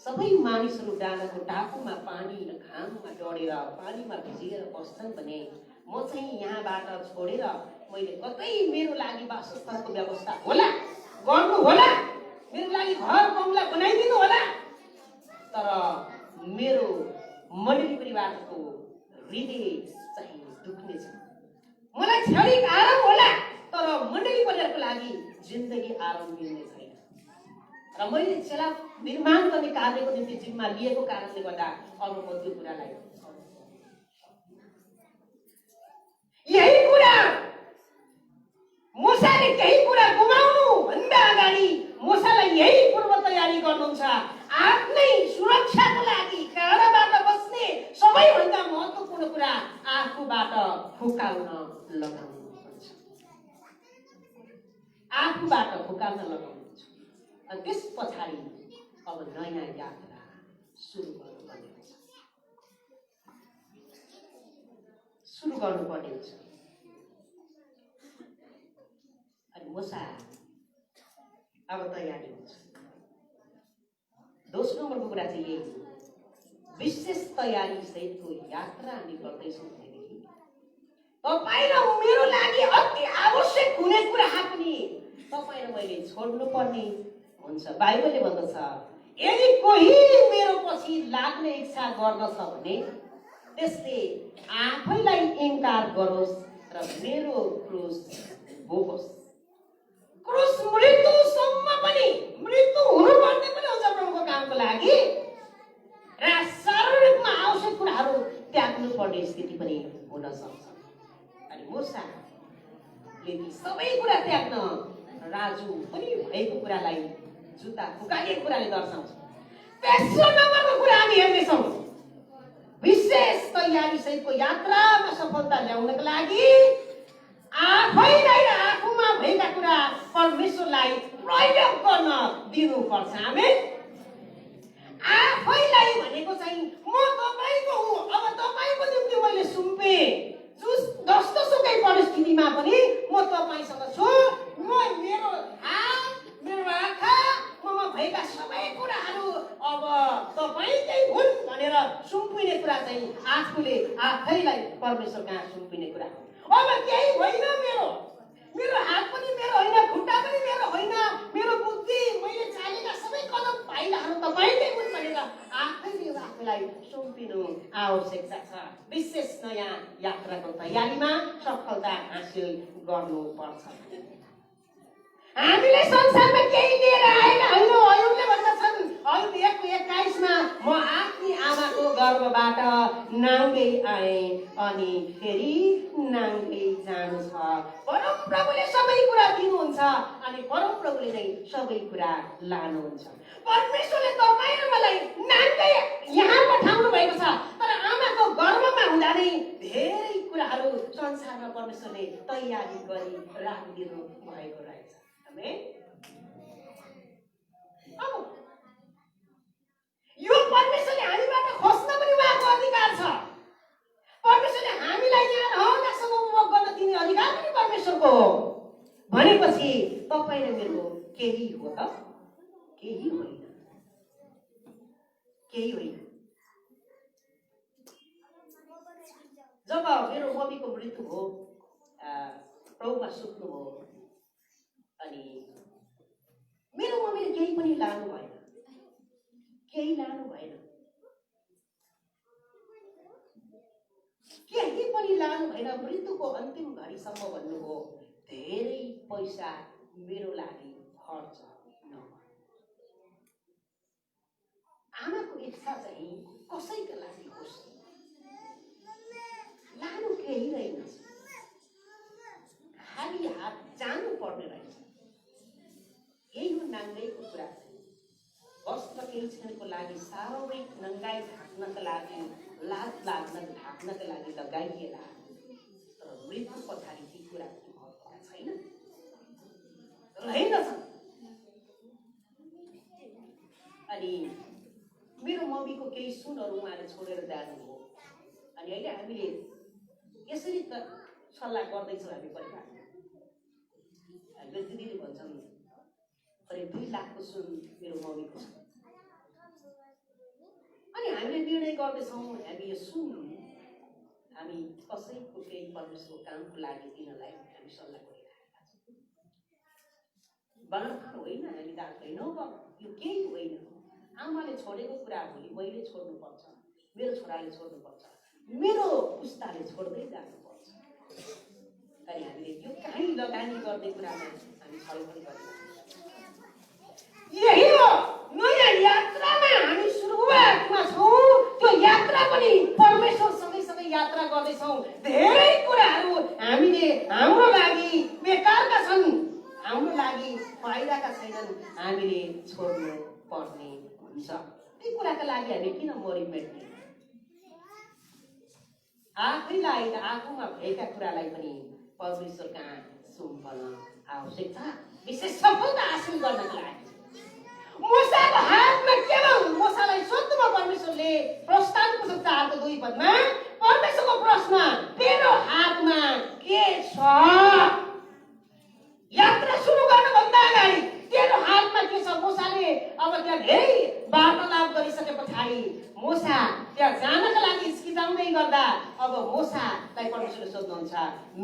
सबै मानिसहरू डाँडाको टापुमा पानी र घाममा डढेर पानीमा भिजेर बस्छन् भने म चाहिँ यहाँबाट छोडेर मैले कतै मेरो लागि वासस्थानको व्यवस्था होला, गर्नु होला मेरो लागि घर बङ्गला बनाइदिनु होला, तर मेरो मण्डली परिवारको हृदय चाहिँ दुख्नेछ। मलाई क्षणिक आराम होला, तर मण्डली परिवारको लागि जिन्दगी आराम मिल्ने छैन। र मैले चेला निर्माण गर्ने कार्यको निम्ति जिम्मा लिएको कारणले गर्दा अब म त्यो कुरालाई यही कुरा मुसाले केही कुरा गुमाउनु भन्दा अगाडि मुसालाई यही पूर्व तयारी गर्नुहुन्छ। आफ्नै सुरक्षाको लागि काँडाबाट बस्ने सबैभन्दा महत्त्वपूर्ण कुरा आफूबाट फुकाउन लगाउनुपर्छ। आफूबाट फुकाउन लगाउनुपर्छ। अनि त्यस पछाडि अब नयाँ यात्रा सुरु गर्नुपर्ने हुन्छ। अनि मुसा अब तयारी हुन्छ। दोस्रो नम्बरको कुरा चाहिँ यही हो, विशेष तयारी सहितको यात्रा हामी गर्दैछौँ भनेदेखि तपाईँ र मेरो लागि अति आवश्यक हुने कुरा पनि तपाईँ र मैले छोड्नुपर्ने हुन्छ। बाइबलले भन्दछ, यदि कोही मेरो पछि लाग्ने इच्छा गर्दछ भने त्यसले आफैलाई इन्कार गरोस् र मेरो क्रुस बोकोस्। क्रुस मृत्युसम्म पनि, मृत्यु हुनुपर्ने पनि हुन्छ प्रभुको कामको लागि, र शारीरिकमा आवश्यक कुराहरू त्याग्नु पर्ने स्थिति पनि हुन सक्छ। अनि मुसाले ती सबै कुरा त्याग्न राजु पनि भएको कुरालाई, जुत्ता फुकालिएको कुराले दर्शाउँछ। तेस्रो नम्बरको कुरा हामी हेर्नेछौँ, विशेष तयारी सहितको यात्रामा सफलता ल्याउनको लागि आफैलाई र आफूमा भएका कुरा परमेश्वरलाई प्रयोग गर्न दिनुपर्छ। आमेन। आफैलाई भनेको चाहिँ म तपाईँको हुँ, अब तपाईँको निम्ति मैले सुम्पे, जस्तो सुकै परिस्थितिमा पनि म तपाईँसँग छु। म मेरो हात, मेरो आँखा, ममा भएका सबै कुराहरू अब तपाईँकै हुन् भनेर सुम्पिने कुरा चाहिँ आफूले आफैलाई परमेश्वर कहाँ सुम्पिने कुरा हो। अब केही होइन, मेरो हात पनि मेरो होइन, खुट्टा पनि मेरो होइन, मेरो बुद्धि, मैले चालेका सबै कदम पाइलाहरू तपाईँकै हुन् भनेर आफैले आफूलाई सुम्पिनु आवश्यकता छ। विशेष नयाँ यात्राको तयारीमा सफलता हासिल गर्नुपर्छ। हामीले संसारमा केही लिएर आएका होइनौँ। अयुबले भन्दछन्, अयुब 1:21 म आफ्नी आमाको गर्भबाट नाङ्गै आएँ अनि फेरि नाङ्गै जानु छ। परमप्रभुले सबै कुरा दिनुहुन्छ अनि परमप्रभुले नै सबै कुरा लानुहुन्छ। परमेश्वरले तपाईँ र मलाई नाङ्गै यहाँ पठाउनु भएको छ, तर आमाको गर्भमा हुँदा नै धेरै कुराहरू संसारमा परमेश्वरले तयारी गरी राखिदिनु भएको रहेछ। अब यो परमेश्वरले हामीबाट खोज्न पनि उहाँको अधिकार छ। परमेश्वरले हामीलाई यहाँ रहँदासम्म उपभोग गर्न दिने अधिकार पनि परमेश्वरको हो। भनेपछि तपाईँ र मेरो केही हो त? केही होइन, केही होइन। जब मेरो मम्मीको मृत्यु हो, प्रभुमा सुत्नु हो, अनि मेरो मम्मीले केही पनि लानु भएन, केही लानु भएन, केही पनि लानु भएन। मृत्युको अन्तिम घडीसम्म भन्नुभयो, धेरै पैसा मेरो लागि खर्च नगर्नु। आमाको इच्छा चाहिँ कसैका लागि होस्, लानु केही रहेनछ, खाली हात जानु पर्ने रहेछ। यही हो नाङ्गैको कुरा चाहिँ। वस्त्र केही क्षणको लागि सार्वजनिक नङ्गाई ढाक्नका लागि, लाज लाग्न ढाक्नका लागि लगाइएला, तर मृत्यु पछाडि ती कुराको महत्त्व छैन, रहेनछ। अनि मेरो मम्मीको केही सुनहरू उहाँले छोडेर जानुभयो। अनि अहिले हामीले यसरी त सल्लाह गर्दैछौँ हामी परिवारमा। मेरो दिदीले भन्छन्, करिब 2 लाखको सुन मेरो मम्मीको छ। अनि हामीले निर्णय गर्दैछौँ, हामी यो सुन हामी कसैको केही परमेश्वरको कामको लागि दिनलाई हामी सल्लाह गरिरहेका छौँ। बाँडफाँड होइन, हामी जात होइनौँ, यो केही होइन। आमाले छोडेको कुरा भोलि मैले छोड्नुपर्छ, मेरो छोराले छोड्नुपर्छ, मेरो पुस्ताले छोड्दै जानुपर्छ। अनि हामीले यो कहीँ लगानी गर्ने कुरामा हामी छलफल गर्छौँ। यही हो नयाँ यात्रामा हामी सुरुवातमा छौँ। त्यो यात्रा पनि परमेश्वरसँगै सँगै यात्रा गर्दैछौँ। धेरै कुराहरू हामीले हाम्रो लागि बेकारका छन्, हाम्रो लागि फाइदाका छैनन्, हामीले छोड्नु पर्ने हुन्छ। ती कुराका लागि हामी किन मरिमेट्ने? आफैलाई आफूमा भएका कुरालाई पनि परमेश्वर कहाँ सुम्पन आवश्यक छ, विशेष सफलता हासिल गर्नका लागि। मूसाको हातमा केवल मूसालाई सोध्नुमा परमेश्वरले प्रस्थान पुस्तक 4:2 पदमा परमेश्वरको प्रश्न, तेरो हातमा के छ? यात्रा सुरु गर्नुभन्दा अगाडि तेरो हातमा के छ? मूसाले अब त्यहाँ धेरै वार्तालाप गरिसके पछाडि मूसा त्यहाँ जानका लागि हिचकिचाउँदै गर्दा अब मूसालाई परमेश्वरले सोध्नुहुन्छ,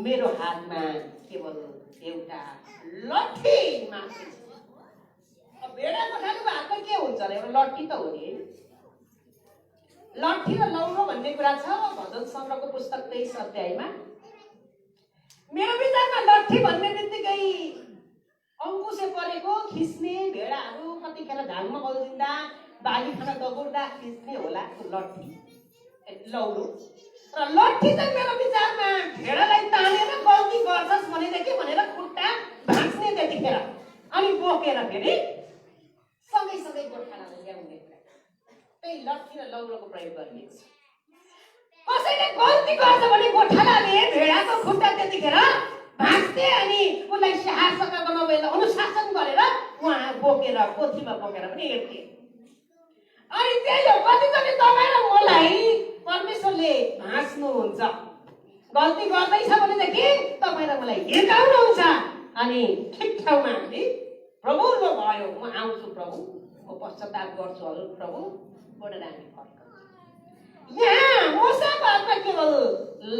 मेरो हातमा केवल एउटा लट्ठी मात्रै छ। अब भेडा गोठालेको हातमा के हुन्छ र? एउटा लट्ठी त हो नि। लट्ठी र लौरो भन्ने कुरा छ भजन सङ्ग्रहको पुस्तक 23 अध्यायमा। मेरो विचारमा लट्ठी भन्ने बित्तिकै अङ्कुशे परेको खिच्ने भेडाहरू कतिखेर झाङमा बल्दिँदा बाली खान दगुर्दा खिच्ने होला त्यो लट्ठी, लौरो। र लट्ठी चाहिँ मेरो विचारमा भेडालाई तानेर गल्ती गर्छस् भनेदेखि भनेर खुट्टा भाँच्ने त्यतिखेर अनि बोकेर फेरि सँगै गोठालालाई ल्याउने कुरा, त्यही लट्ठी र लौरोको प्रयोग गरिएको छ। कसैले गल्ती गर्छ भने गोठालाले भेडाको खुट्टा त्यतिखेर भाँच्थे अनि उसलाई सहायता बनाएर अनुशासन गरेर उहाँ बोकेर पोथीमा बोकेर पनि हेर्थे। अनि त्यही हो, कतिचोटि तपाईँ र मलाई परमेश्वरले भाँच्नुहुन्छ। गल्ती गर्दैछ भनेदेखि तपाईँ र मलाई हिर्काउनुहुन्छ अनि ठिक ठाउँमा हामी प्रभु ल भयो, म आउँछु प्रभु, म पश्चाताप गर्छु प्रभु भनेर हामी फर्कन्छौँ। यहाँ मूसाको हातमा केवल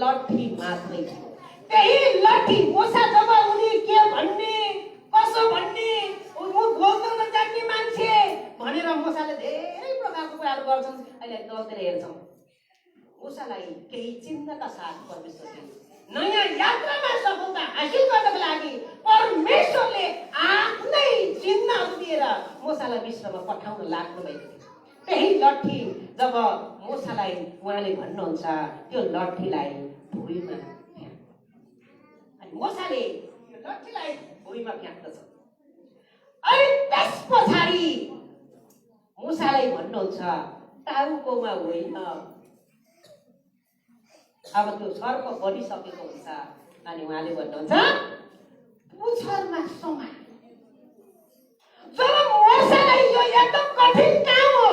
लट्ठी मात्रै थियो। त्यही लट्ठी मूसा जब उनी के भन्ने कसो भन्ने बोल्न नजान्ने मान्छे भनेर मूसाले धेरै प्रकारको कुराहरू गर्छन्। अहिले दलतिर हेर्छौँ मूसालाई केही चिन्हका साथ परमेश्वरले नयाँ यात्रामा सफलता हासिल गर्नको लागि परमेश्वरले आफ्नै चिन्हहरू दिएर मूसालाई मिश्रमा पठाउन लाग्नु भएको थियो। त्यही लट्ठी जब मूसालाई उहाँले भन्नुहुन्छ त्यो लट्ठीलाई भुइँमा फ्याँक, अनि मूसाले त्यो लट्ठीलाई भुइँमा फ्याँक्दछ। अनि त्यस पछाडि मूसालाई भन्नुहुन्छ टाउकोमा होइन, अब त्यो सर्प बनिसकेको हुन्छ अनि उहाँले भन्नुहुन्छ पुच्छरमा समा। जब मूसालाई यो एकदम कठिन काम हो,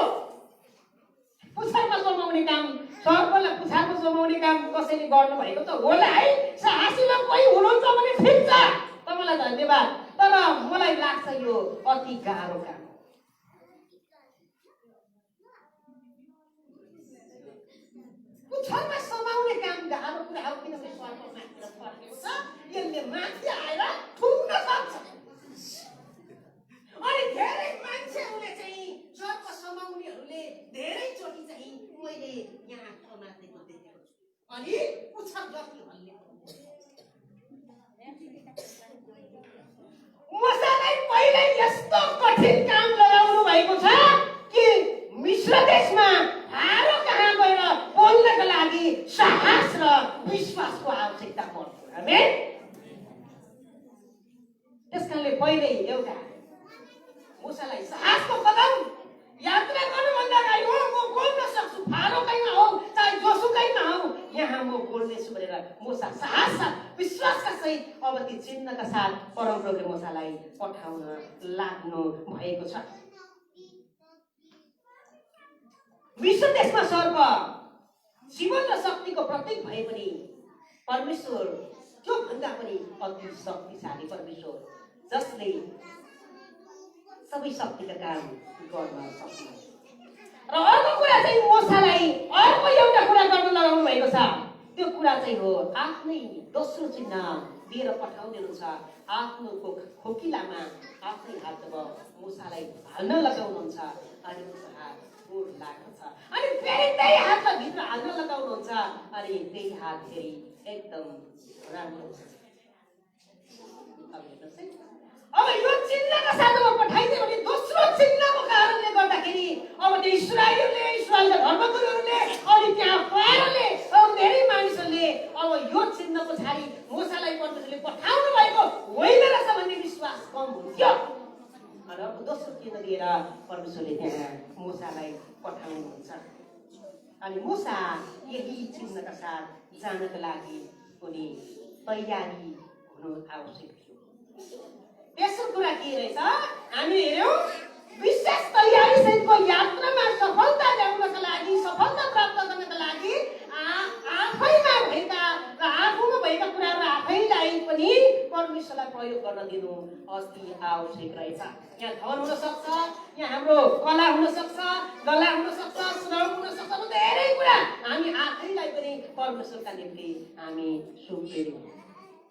पुच्छरमा समाउने काम, सर्पलाई पुच्छरमा समाउने काम कसैले गर्नु भएको त होला है। साहसिलो कोही हुनुहुन्छ भने ठिक छ, तपाईँलाई धन्यवाद, तर मलाई लाग्छ यो अति गाह्रो काम। पुच्छरमा समाउने काम गाह्रो कुरा हो, किनभने सर्प माथि फर्केको छ, यसले माथि आएर ठुङ्न सक्छ। अनि धेरै मान्छेहरूले चाहिँ सर्प समाउनेहरूले धेरैचोटि चाहिँ मैले यहाँ समातेको देखेको छु अनि पुच्छर जति हल्ले। मूसालाई पहिले यस्तो कठिन काम लगाउनु भएको छ कि मिश्र देशमा फारो कहाँ गएर बोल्नको लागि साहस र विश्वासको आवश्यकता पर्छ। आमेन। त्यसकारणले पहिले एउटा मूसालाई साहसको कदम यात्रा गर्नुभन्दा अगाडि हो म बोल्न सक्छु, फारो कहीँमा हो चाहे जोसुकैमा हो यहाँ म बोल्नेछु भनेर मूसा साहस साथ विश्वासका सहित अब ती चिन्हका साथ परमप्रभुले मूसालाई पठाउन लाग्नु भएको छ। विश्व देशमा सर्प जीवन र शक्तिको प्रतीक भए पनि परमेश्वर त्यो भन्दा पनि अति शक्तिशाली परमेश्वर जसले सबै शक्तिका काम गर्न सक्छ। र अर्को कुरा चाहिँ मूसालाई अर्को एउटा कुरा गर्न लगाउनु भएको छ, त्यो कुरा चाहिँ हो आफ्नै दोस्रो चिन्ह दिएर पठाउँदै हुनुहुन्छ। आफ्नो खोकिलामा आफ्नै हात जब मुसालाई हाल्न लगाउनुहुन्छ अनि उसको हात गोड लाग्दछ अनि फेरि त्यही हातलाई भित्र हाल्न लगाउनुहुन्छ अनि त्यही हात फेरि एकदम राम्रो हुन्छ। अब यो चिन्हका साथमा पठाइदियो भने दोस्रो चिन्हको कारणले गर्दाखेरि अब त्यो इस्राएलका धर्मगुरुहरूले अनि त्यहाँ फारोले अब धेरै मानिसहरूले अब यो चिन्ह पछाडि मूसालाई परमेश्वरले पठाउनु भएको होइन रहेछ भन्ने विश्वास कम हुन्थ्यो। अनि अब दोस्रो चिन्ह दिएर परमेश्वरले त्यहाँ मूसालाई पठाउनुहुन्छ अनि मूसा यही चिन्हका साथ जानका लागि उनी तयारी हुनु आवश्यक थियो। तेस्रो कुरा के रहेछ हामी हेर्यौं विशेष तयारी सहितको यात्रामा सफलता ल्याउनका लागि सफलता प्राप्त गर्नका लागि आफैमा भएका र आफूमा भएका कुराहरू आफैलाई पनि परमेश्वरलाई प्रयोग गर्न दिनु अति आवश्यक रहेछ। यहाँ धन हुन सक्छ, यहाँ हाम्रो कला हुन सक्छ, गला हुन सक्छ, श्रम हुन सक्छ, धेरै कुरा हामी आफैलाई पनि परमेश्वरका निम्ति हामी सुम्पिदियौँ।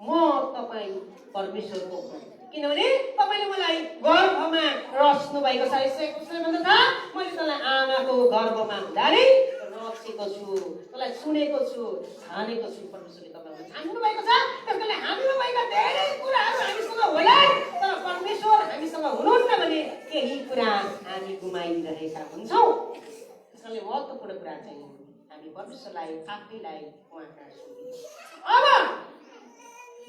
म तपाईँ परमेश्वरको हुँ किनभने तपाईले मलाई गर्भमा रच्नु भएको छ। यसले भन्छ मैले तँलाई आमाको गर्भमा हुँदा नै रचेको छु, तँलाई सुनेको छु, छानेको छु। परमेश्वरले तपाईलाई छान्नु भएको छ। त्यसकारणले हामीमा भएका धेरै कुराहरू हामीसँग होला तर परमेश्वर हामीसँग हुनुहुन्न भने केही कुरा हामी गुमाइरहेका हुन्छौँ। त्यसकारणले महत्त्वपूर्ण कुरा चाहिँ हामी परमेश्वरलाई आफैलाई उहाँका सुन्नु। अब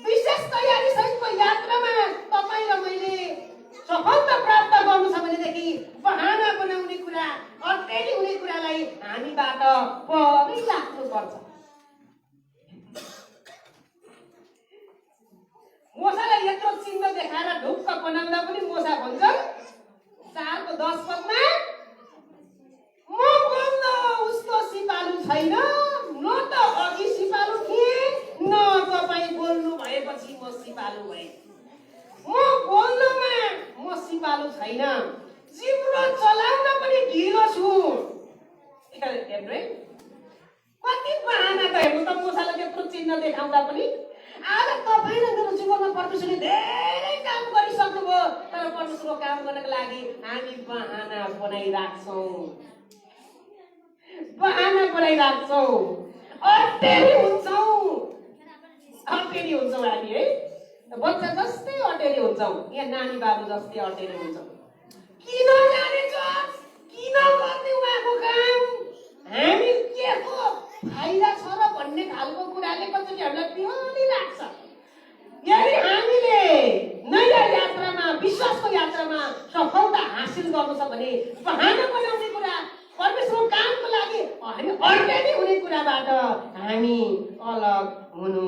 विशेष तयारी सहितको यात्रामा तपाईँ र मैले सफलता प्राप्त गर्नु छ भनेदेखि बहाना बनाउने कुरा अटेरी हुने कुरालाई हामीबाट परै लाग्नुपर्छ। मोसालाई यत्रो चिन्ह देखाएर ढुक्क बनाउँदा पनि मोसा भन्छन् 4:10 पदमा म बोल्न उस्तो सिपालु छैन, न त अघि सिपालु थिए न तपाईँ बोल्नु भएपछि म सिपालु भएँ। म बोल्नमा म सिपालु छैन, जिब्रो चलाउन पनि ढिलो छु। हेर्नु है कति बहाना त हेर्नु त मूसाले त्यत्रो चिन्ह देखाउँदा पनि। आज तपाईँ र मेरो जीवनमा परमेश्वरले धेरै काम गरिसक्नुभयो तर परमेश्वरको काम गर्नको लागि हामी बहाना बनाइराख्छौँ, बहाना बनाइराख्छौँ, अटेरी हुन्छौँ हामी है। बच्चा जस्तै अटेरी हुन्छौँ, यहाँ नानी बाबु जस्तै अटेरी हुन्छौँ। किन जानेछ, किन गर्ने उहाँको काम, हामी के को फाइदा छ र भन्ने खालको कुराले कतिचोटि हामीलाई पिहोली लाग्छ। यदि हामीले नयाँ यात्रामा विश्वासको यात्रामा सफलता हासिल गर्नु छ भने बहाना बनाउने कुरा परमेश्वरको कामको लागि हामी अटेरी हुने कुराबाट हामी अलग हुनु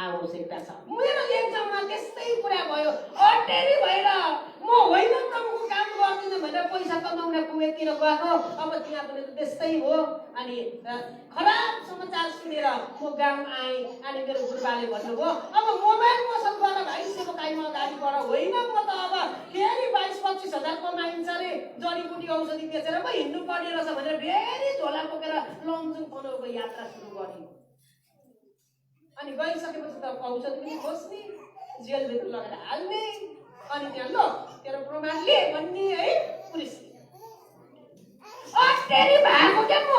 आवश्यकता छ। मेरो एक्जाममा त्यस्तै कुरा भयो, अटेरी भएर म होइन प्रभुको काम गर्दिनँ भनेर पैसा कमाउन कुवेततिर गएको। अब त्यहाँ पनि त्यस्तै हो। अनि खराब समाचार सुनेर म गाउँ आएँ अनि मेरो गुरुबाले भन्नुभयो अब मोबाइल पसल गर भाइ, सेवाकाईमा अगाडि बढ। होइन म त अब फेरि 22-25 हजार कमाइन्छ अरे जडीबुटी औषधि बेचेर पो हिँड्नु पर्ने रहेछ भनेर फेरि झोला बोकेर लमजुङ बनाउको यात्रा सुरु गरेँ। अनि गइसकेपछि त औषधि पनि खोज्ने, जेलभित्र लगेर हाल्ने, अनि त्यहाँ ल तेरो प्रमाण ले भन्ने है पुलिसले। अटेरी भएको क्या म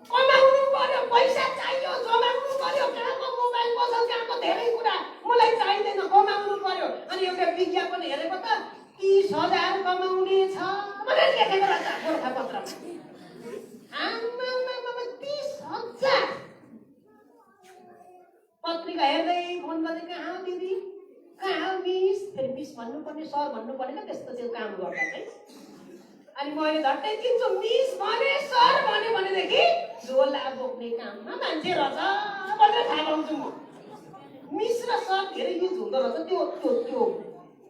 कमाउनु पर्यो, पैसा चाहियो, जमाउनु पर्यो, कहाँको मोबाइल पसल, कहाँको धेरै कुरा मलाई चाहिँदैन, कमाउनु पर्यो। अनि एउटा विज्ञापन हेरेको त 30,000 कमाउने छ भनेर लेखेको रहेछ गोरखापत्रमा। आम्मामा 30,000 पत्रिका हेर्दै फोन गर्दै कहाँ दिदी, कहाँ मिस, फेरि मिस भन्नुपर्ने, सर भन्नुपर्ने क्या त्यस्तो त्यो काम गर्दा चाहिँ। अनि मैले झट्टै चिन्छु मिस भने सर भन्यो भनेदेखि झोला बोक्ने काममा मान्छे रहेछ भनेर थाहा पाउँछु म। मिस र सर धेरै युज हुँदो रहेछ त्यो त्यो त्यो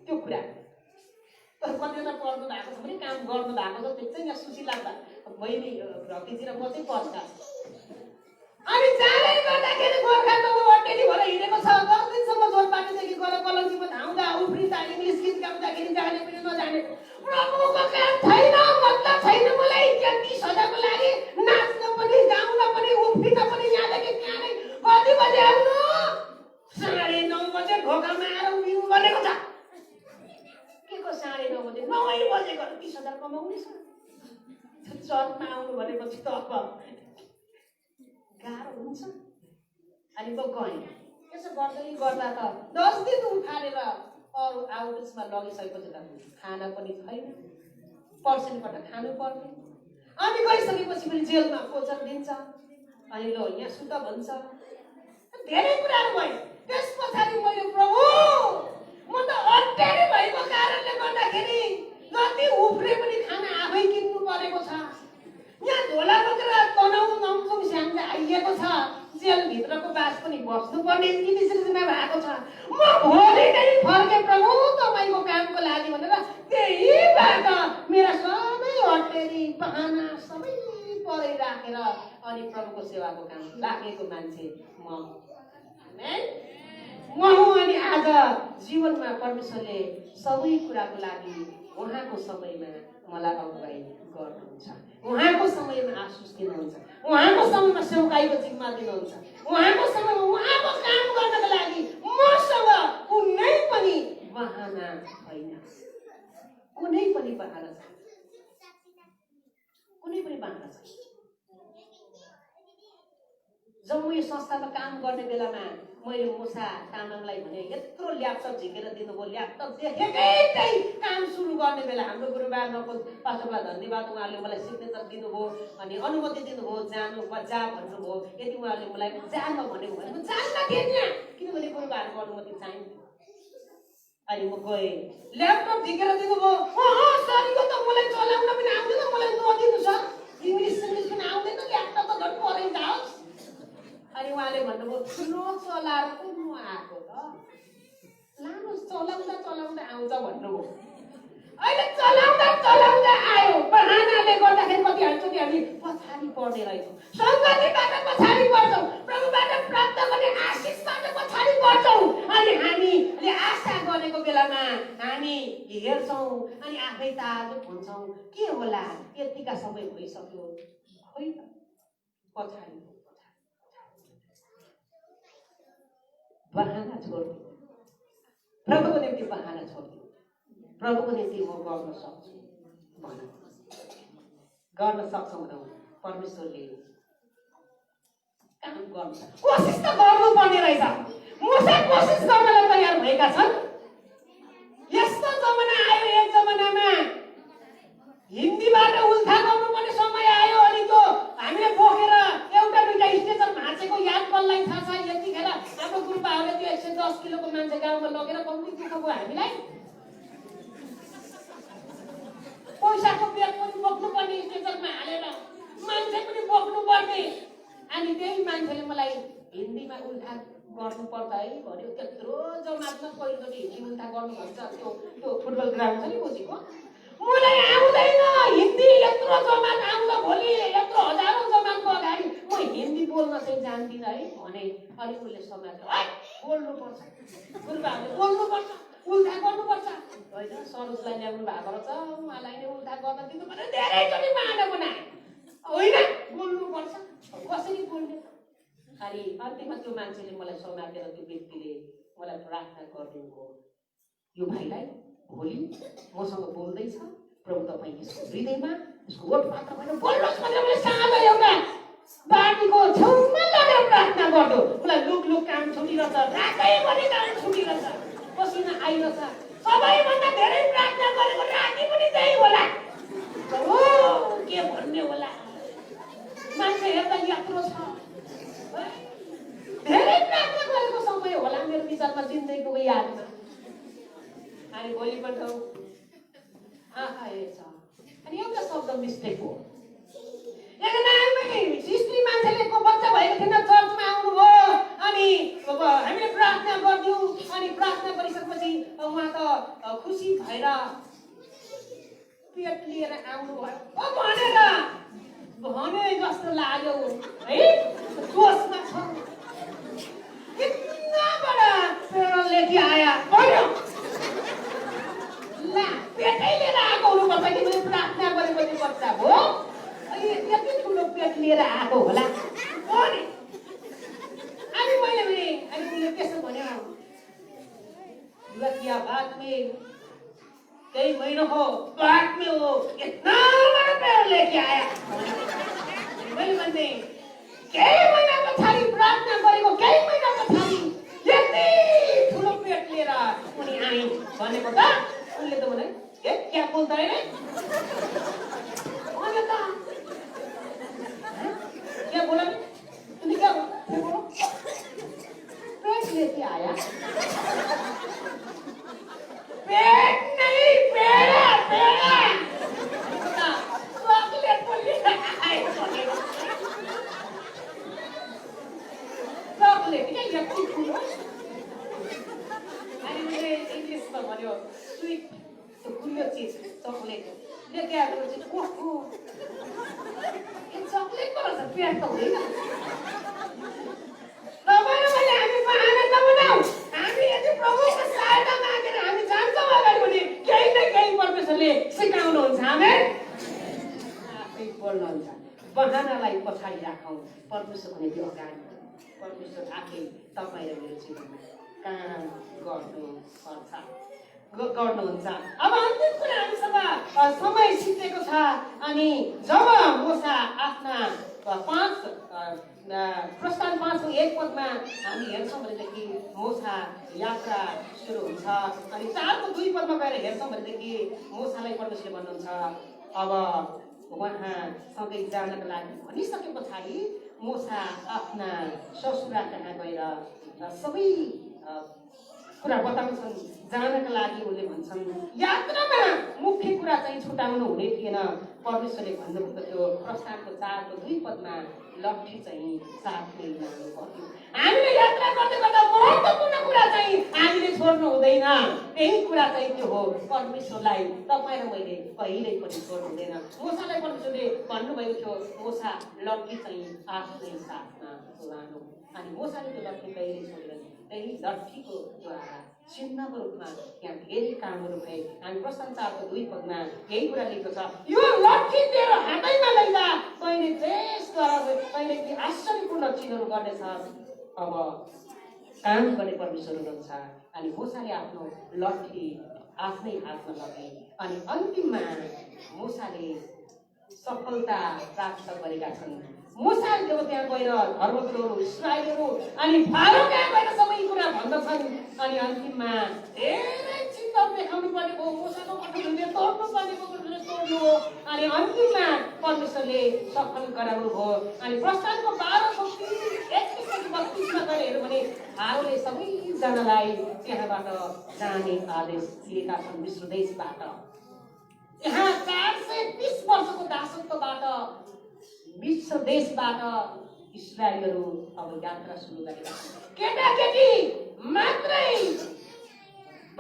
त्यो कुरा। तर कतिजना पढ्नु भएको छ भने काम गर्नु भएको छ त्यो चाहिँ यहाँ सुशीला बहिनी भक्तिजी र म चाहिँ पढ्छ। अनि जाँदै गर्दाखेरि गोर्खा त अटेरी भएर हिँडेको छ। 10 दिनसम्म जोरपाटीदेखि गएर कलङ्कीमा धाउँदा उफ्रिँदा इङ्ग्लिस गीत गाउँदाखेरि जाने पनि नजाने। प्रभुको काम छैन, मतलब छैन मलाई। 30,000 को लागि नाच्न पनि, गाउन पनि, उफ्रिन पनि यहाँदेखि त्यहाँ नै। कति बजे आउनु? 9:30 कमाउने छ। चर्चमा आउनु भनेपछि त अब गाह्रो हुन्छ। अनि त गएँ। त्यसो गर्दै गर्दा त 10 दिन उखालेर अरू आउटमा लगिसकेपछि त खाना पनि छैन, पर्सेन्टबाट खानु पर्ने। अनि गइसकेपछि पनि जेलमा कोचर दिन्छ, अनि लो यहाँ सुत भन्छ, धेरै कुराहरू भयो। त्यस पछाडि मैले प्रभु म त अट्यारी भएको कारणले गर्दाखेरि जति उफ्रे पनि खाना आफै किन्नु परेको छ। यहाँ झोला बोकेर तनाउ नम्सुङ स्याङ्जा आइएको छ, जेलभित्रको बास पनि बस्नुपर्ने स्थितिमा भएको छ। म भोलि नै फर्के प्रभु तपाईँको कामको लागि भनेर त्यहीबाट मेरा सबै अटेरी बहाना सबै परै राखेर अनि प्रभुको सेवाको काम लागेको मान्छे म हुँ। अनि आज जीवनमा परमेश्वरले सबै कुराको लागि उहाँको समयमा मलाई अगुवाई गर्नुहुन्छ, उहाँको समयमा आशिष दिनुहुन्छ, उहाँको समयमा सेवकाईको जिम्मा दिनुहुन्छ, उहाँको समयमा उहाँको काम गर्नको लागि मसँग कुनै पनि बहाना छैन, कुनै पनि बहाना छैन, कुनै पनि बहाना छैन। जब म यो संस्थामा काम गर्ने बेलामा मैले मुसा तामाङलाई भने यत्रो ल्यापटप झिकेर दिनुभयो, ल्यापटप देखेकै काम सुरु गर्ने बेला हाम्रो गुरुबा नकुल पास्टरलाई धन्यवाद, उहाँले मलाई सिग्नेचर दिनुभयो अनि अनुमति दिनुभयो, जानु जा भन्नुभयो। यदि उहाँले मलाई जान भनेको भने म जान्न थिएँ, किनभने गुरुबाहरूको अनुमति चाहिन्थ्यो। अनि म गएँ, ल्यापटप झिकेर दिनुभयो। सरीको त मलाई चलाउन पनि आउँदैन, मलाई नदिनु सर, इङ्ग्लिस पनि आउँदैन, ल्यापटप त झन् परै जाओस्। अनि उहाँले भन्नुभयो नचलाएर कुद्नु आएको त लानुहोस्, चलाउँदा चलाउँदा आउँछ भन्नुभयो। अहिले चलाउँदा चलाउँदा आयो, बहानाले गर्दाखेरि कतिचोटि हामी पछाडि पर्ने रहेछौँ, सङ्गतिबाट पछाडि पर्छौँ, प्रभुबाट प्राप्त गर्ने आशिषबाट पछाडि पर्छौँ। अनि हामीले आशा गरेको बेलामा हामी हेर्छौँ अनि आफै ताजुब हुन्छौँ, के होला यतिका समय भइसक्यो, खोइ त पछाडि बहाना छोड्दिनु, प्रभुको निम्ति बहाना छोड्दिनु। प्रभुको निम्ति म गर्न सक्छु भन, गर्न सक्छौँ भनौँ। परमेश्वरले काम गर्छ, कोसिस त गर्नुपर्ने रहेछ। मुसा कोसिस गर्नलाई तयार भएका छन्। यस्तो जमाना आयो, एक जमानामा हिन्दीबाट उल्था गर्नुपर्ने समय आयो। अनि त्यो हामीले बोकेर एउटा दुईटा स्टेसन भाँचेको याद कसलाई थाहा छ? यतिखेर हाम्रो गुरुबाहरूले त्यो 110 किलोको मान्छे गाउँमा लगेर कम्ती दुःख भयो हामीलाई। पैसाको ब्याग पनि बोक्नुपर्ने, स्टेसनमा हालेर मान्छे पनि बोक्नुपर्ने। अनि त्यही मान्छेले मलाई हिन्दीमा उल्था गर्नुपर्छ है भन्यो। त्यत्रो जमातमा पहिलोचोटि हिन्दी उल्था गर्नु भन्छ, त्यो फुटबल ग्राउन्ड छ नि बुझेको। मलाई आउँदैन हिन्दी, यत्रो जमात आउँछ भोलि, यत्रो हजारौँ जमातको अगाडि म हिन्दी बोल्न चाहिँ जान्दिनँ है भने। अनि उसले समात्यो, है बोल्नुपर्छ, गुरुबाहरूले बोल्नुपर्छ, उल्था गर्नुपर्छ। होइन सरोजलाई ल्याउनु भएको रहेछ, उहाँलाई नै उल्था गर्न दिनु भने धेरैचोटि बाँडा बनाए। होइन बोल्नुपर्छ, कसरी बोल्ने? अनि अन्तिममा त्यो मान्छेले मलाई समातेर त्यो व्यक्तिले मलाई प्रार्थना गरिदिनु हो, यो भाइलाई भोलि मसँग बोल्दैछ, प्रभु तपाईँ यसको हृदयमा यसको ओठ पात्र भएर बोल्नुहोस् भनेर मैले सानो एउटा बाटीको छेउमा लगेर प्रार्थना गर्दो। उसलाई लुक काम छुटिरहेछ, रातैभरि काम छुटिरहेछ, पसिना आइरहेछ। सबैभन्दा धेरै प्रार्थना गरेको राति पनि त्यही होला। हो के भन्ने होला, मान्छे हेर्दा यत्रो छ, धेरै प्रार्थना गरेको समय होला मेरो विचारमा जिन्दगीको यादमा। अनि भोलिपल्ट आँखा हेर्छ अनि एउटा शब्द मिस्टेक हो। स्त्री मान्छेले को बच्चा भएको थिएन, चर्चमा आउनुभयो अनि हामीले प्रार्थना गरिदियौँ। अनि प्रार्थना गरिसकेपछि उहाँ त खुसी भएर पेट लिएर आउनुभयो भनेर भने जस्तो लाग्यो है, जोसमा छ। कितना बडा पेट्रोल लेके आया भन्यो, ला पेटै लिएर आएको हुनुपर्छ कि मैले प्रार्थना गरेपछि बच्चा हो, अनि यति ठुलो पेट लिएर आएको होला भने। अनि मैले भने, अनि उसले त्यसो भन्यो, क्या बात में कई महीनों को बाद में वो इतना बड़ा पेड़ लेके आया। मैले भन्ने केही महिना पछाडि प्रार्थना गरेको केही महिना पछाडि यति ठुलो पेट लिएर उनी आइन् भनेको त उनले त भने ए क्या बोल्दा है भने त क्या बोला तूने क्या बोला पेट लेके आया पेट नहीं पेड़ा पेड़ा चॉकलेट बोलिए चॉकलेट क्या यति ठुलो अनि मैले इङ्ग्लिसमा भन्यो स्वीट खुल्लो चिज चॉकलेट लेके आएको चाहिँ ओहो यो चॉकलेट पो रहेछ पेट त हुँदैन तपाईँ मैले हामी बहाना नबनाऊ हामी यदि प्रभुको सहायता मागेर हामी जान्छौँ अगाडि भने केही न केही परमेश्वरले सिकाउनुहुन्छ आमेन आफै बोल्नुहुन्छ बहानालाई पछाडि राखौँ परमेश्वर भनेको अगाडि परमेश्वर आफै तपाईँ र मेरो जीवनमा काम गर्नुहुन्छ। अब अन्तिम कुरा हामीसँग समय सिद्धिएको छ अनि जब मोसा आफ्ना प्रस्थान 5:1 हामी हेर्छौँ भनेदेखि मोसा यात्रा सुरु हुन्छ अनि 4:2 गएर हेर्छौँ भनेदेखि मोसालाई परमेश्वरले भन्नुहुन्छ अब उहाँ सँगै जानको लागि भनिसके पछाडि मोसा आफ्ना ससुरा कहाँ गएर सबै कुरा बताउँछन् जानका लागि उनले भन्छन् यात्रामा मुख्य कुरा चाहिँ छुटाउनु हुने थिएन परमेश्वरले भन्नुभएको थियो प्रस्थानको 4:2 लट्ठी चाहिँ साथमै लानु पर्यो हामीले यात्रा गर्दै गर्दा महत्त्वपूर्ण कुरा चाहिँ हामीले छोड्नु हुँदैन त्यही कुरा चाहिँ त्यो हो परमेश्वरलाई तपाईँ र मैले कहिल्यै पनि छोड्नु हुँदैन मोसालाई परमेश्वरले भन्नुभएको थियो मोसा लट्ठी चाहिँ आफ्नै साथमा लानु अनि मोसाले त्यो लट्ठी कहिल्यै छोडेन त्यही लट्ठीको द्वारा चिन्हको रूपमा यहाँ धेरै कामहरू भए हामी प्रस्थान 4:2 यही कुरा लेखेको छ यो लट्ठी तेरो हातैमा लैजा तैँले देशद्वारा तैँले के आश्चर्यपूर्ण चिजहरू गर्नेछ अब काम गर्ने परमेश्वर हुनुहुन्छ अनि मोसाले आफ्नो लट्ठी आफ्नै हातमा लगाए अनि अन्तिममा मोसाले सफलता प्राप्त गरेका छन् मोसाले जब त्यहाँ गएर धर्मगुरुहरू इस्राएलीहरू अनि फारो कहाँ गएर सबै कुरा भन्दछन् अनि अन्तिममा धेरै चिन्ताहरू देखाउनु परेको मोसाको कठोरले तोड्नु परेको कठोरले तोड्नु हो अनि अन्तिममा परमेश्वरले सफल गराउनु भयो अनि प्रस्थानको 12:31-32 गएर हेर्यो भने फारोले सबैजनालाई त्यहाँबाट जाने आदेश दिएका छन् मिश्र देशबाट यहाँ 430 वर्षको दासत्वबाट मिश्र देशबाट इस्राएलीहरू अब यात्रा सुरु गरेका छन् केटाकेटी मात्रै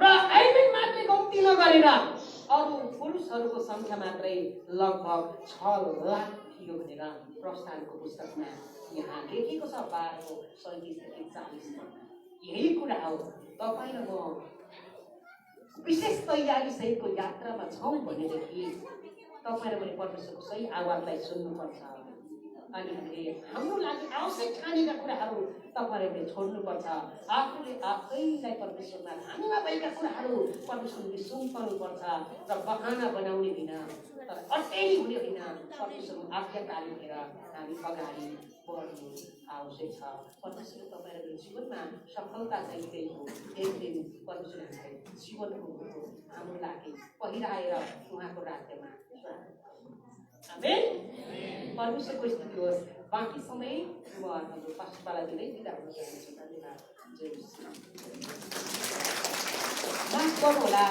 र आइमेन मात्रै गन्ती नगरेर अरू पुरुषहरूको सङ्ख्या मात्रै लगभग 6 लाख थियो भनेर प्रस्थानको पुस्तकमा यहाँ लेखेको छ 12:37-40 यही कुरा हो तपाईँ र म विशेष तयारी सहितको यात्रामा छौँ भनेदेखि तपाईँ र मैले परमेश्वरको सही आवाजलाई सुन्नुपर्छ अनि हामीले हाम्रो लागि आवश्यक ठानेका कुराहरू तपाईँहरूले छोड्नुपर्छ आफूले आफैलाई परमेश्वरमा हाम्रा भएका कुराहरू परमेश्वरले सुन्नुपर्छ र बहाना बनाउने होइन तर अटेरी हुने होइन परमेश्वरको आज्ञाकारी भएर हामी अगाडि बढ्नु आवश्यक छ परमेश्वरले तपाईँ र जीवनमा सफलता चाहिँ त्यही हो एक दिन परमेश्वरले जीवनको हाम्रो लागि पहिराएर उहाँको राज्यमा आमेन परमेश्वरको स्तुति होस् बाँकी समय म हाम्रो पास्टरलाई दिँदै बिदा हुन चाहन्छु धन्यवाद जय माफ गर्नु होला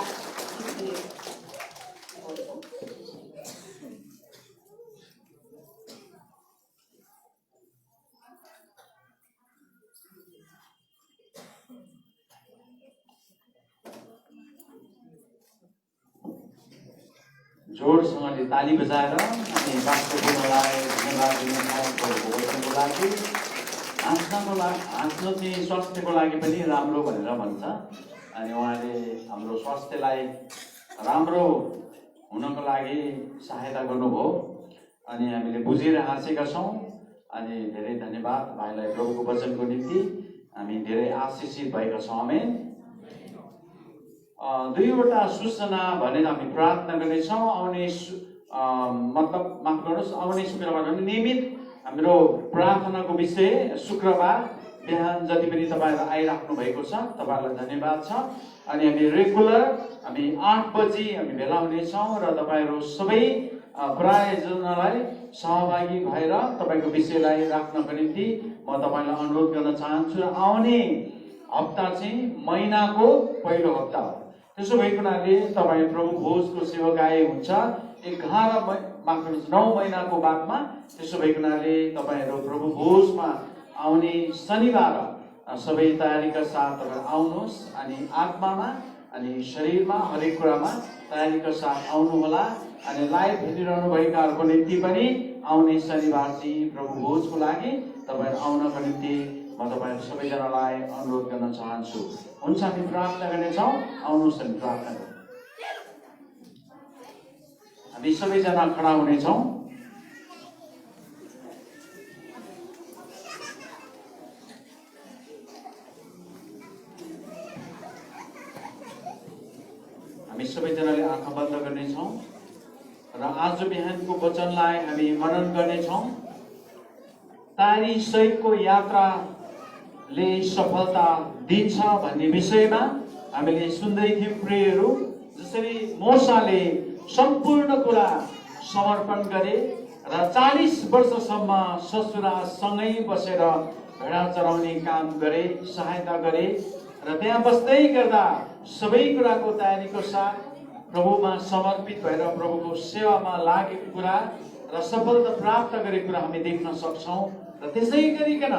जोडसँगले ताली बजाएर अनि राष्ट्रपूर्णलाई धन्यवाद दिन चाहन्छु वचनको लागि हाँस्न चाहिँ स्वास्थ्यको लागि पनि राम्रो भनेर भन्छ अनि उहाँले हाम्रो स्वास्थ्यलाई राम्रो हुनको लागि सहायता गर्नुभयो अनि हामीले बुझेर हाँसेका छौँ अनि धेरै धन्यवाद भाइलाई प्रभुको वचनको निम्ति हामी धेरै आशिषित भएका छौँ आमेन दुईवटा सूचना भनेर हामी प्रार्थना गर्नेछौँ। आउने मतलब माफ गर्नुहोस्, आउने शुक्रबार नियमित हाम्रो प्रार्थनाको विषय शुक्रबार बिहान जति पनि तपाईँहरू आइराख्नु भएको छ तपाईँहरूलाई धन्यवाद छ। अनि हामी रेगुलर हामी 8 बजी हामी भेला हुनेछौँ र तपाईँहरू सबै प्रायजनलाई सहभागी भएर तपाईँको विषयलाई राख्नको निम्ति म तपाईँलाई अनुरोध गर्न चाहन्छु। र आउने हप्ता चाहिँ महिनाको पहिलो हप्ता हो। त्यसो भएको हुनाले तपाईँ प्रभु भोजको सेवकाई हुन्छ 9 महिनाको बादमा। त्यसो भएको हुनाले तपाईँहरू प्रभु भोजमा आउने शनिबार सबै तयारीका साथ तपाईँ आउनुहोस्। अनि आत्मामा अनि शरीरमा हरेक कुरामा तयारीका साथ आउनुहोला। अनि लाइभ हेरिरहनु भएकाहरूको निम्ति पनि आउने शनिबार चाहिँ प्रभु भोजको लागि तपाईँहरू आउनको निम्ति म तपाईँहरू सबैजनालाई अनुरोध गर्न चाहन्छु। हुन्छ, हामी प्रार्थना गर्नेछौँ। आउनुहोस् हामी प्रार्थना गरौँ। हामी सबैजना खडा हुनेछौँ। हामी सबैजनाले आँखा बन्द गर्नेछौँ र आज बिहानको वचनलाई हामी मनन गर्नेछौँ। तयारी सहितको यात्राले सफलता दिन्छ भन्ने विषयमा हामीले सुन्दै थियौँ प्रियहरू। जसरी मोसाले सम्पूर्ण कुरा समर्पण गरे र 40 वर्षसम्म ससुरासँगै बसेर भेडा चराउने काम गरे, सहायता गरे र त्यहाँ बस्दै गर्दा सबै कुराको तयारीको साथ प्रभुमा समर्पित भएर प्रभुको सेवामा लागेको कुरा र सफलता प्राप्त गरेको कुरा हामी देख्न सक्छौँ। र त्यसै गरिकन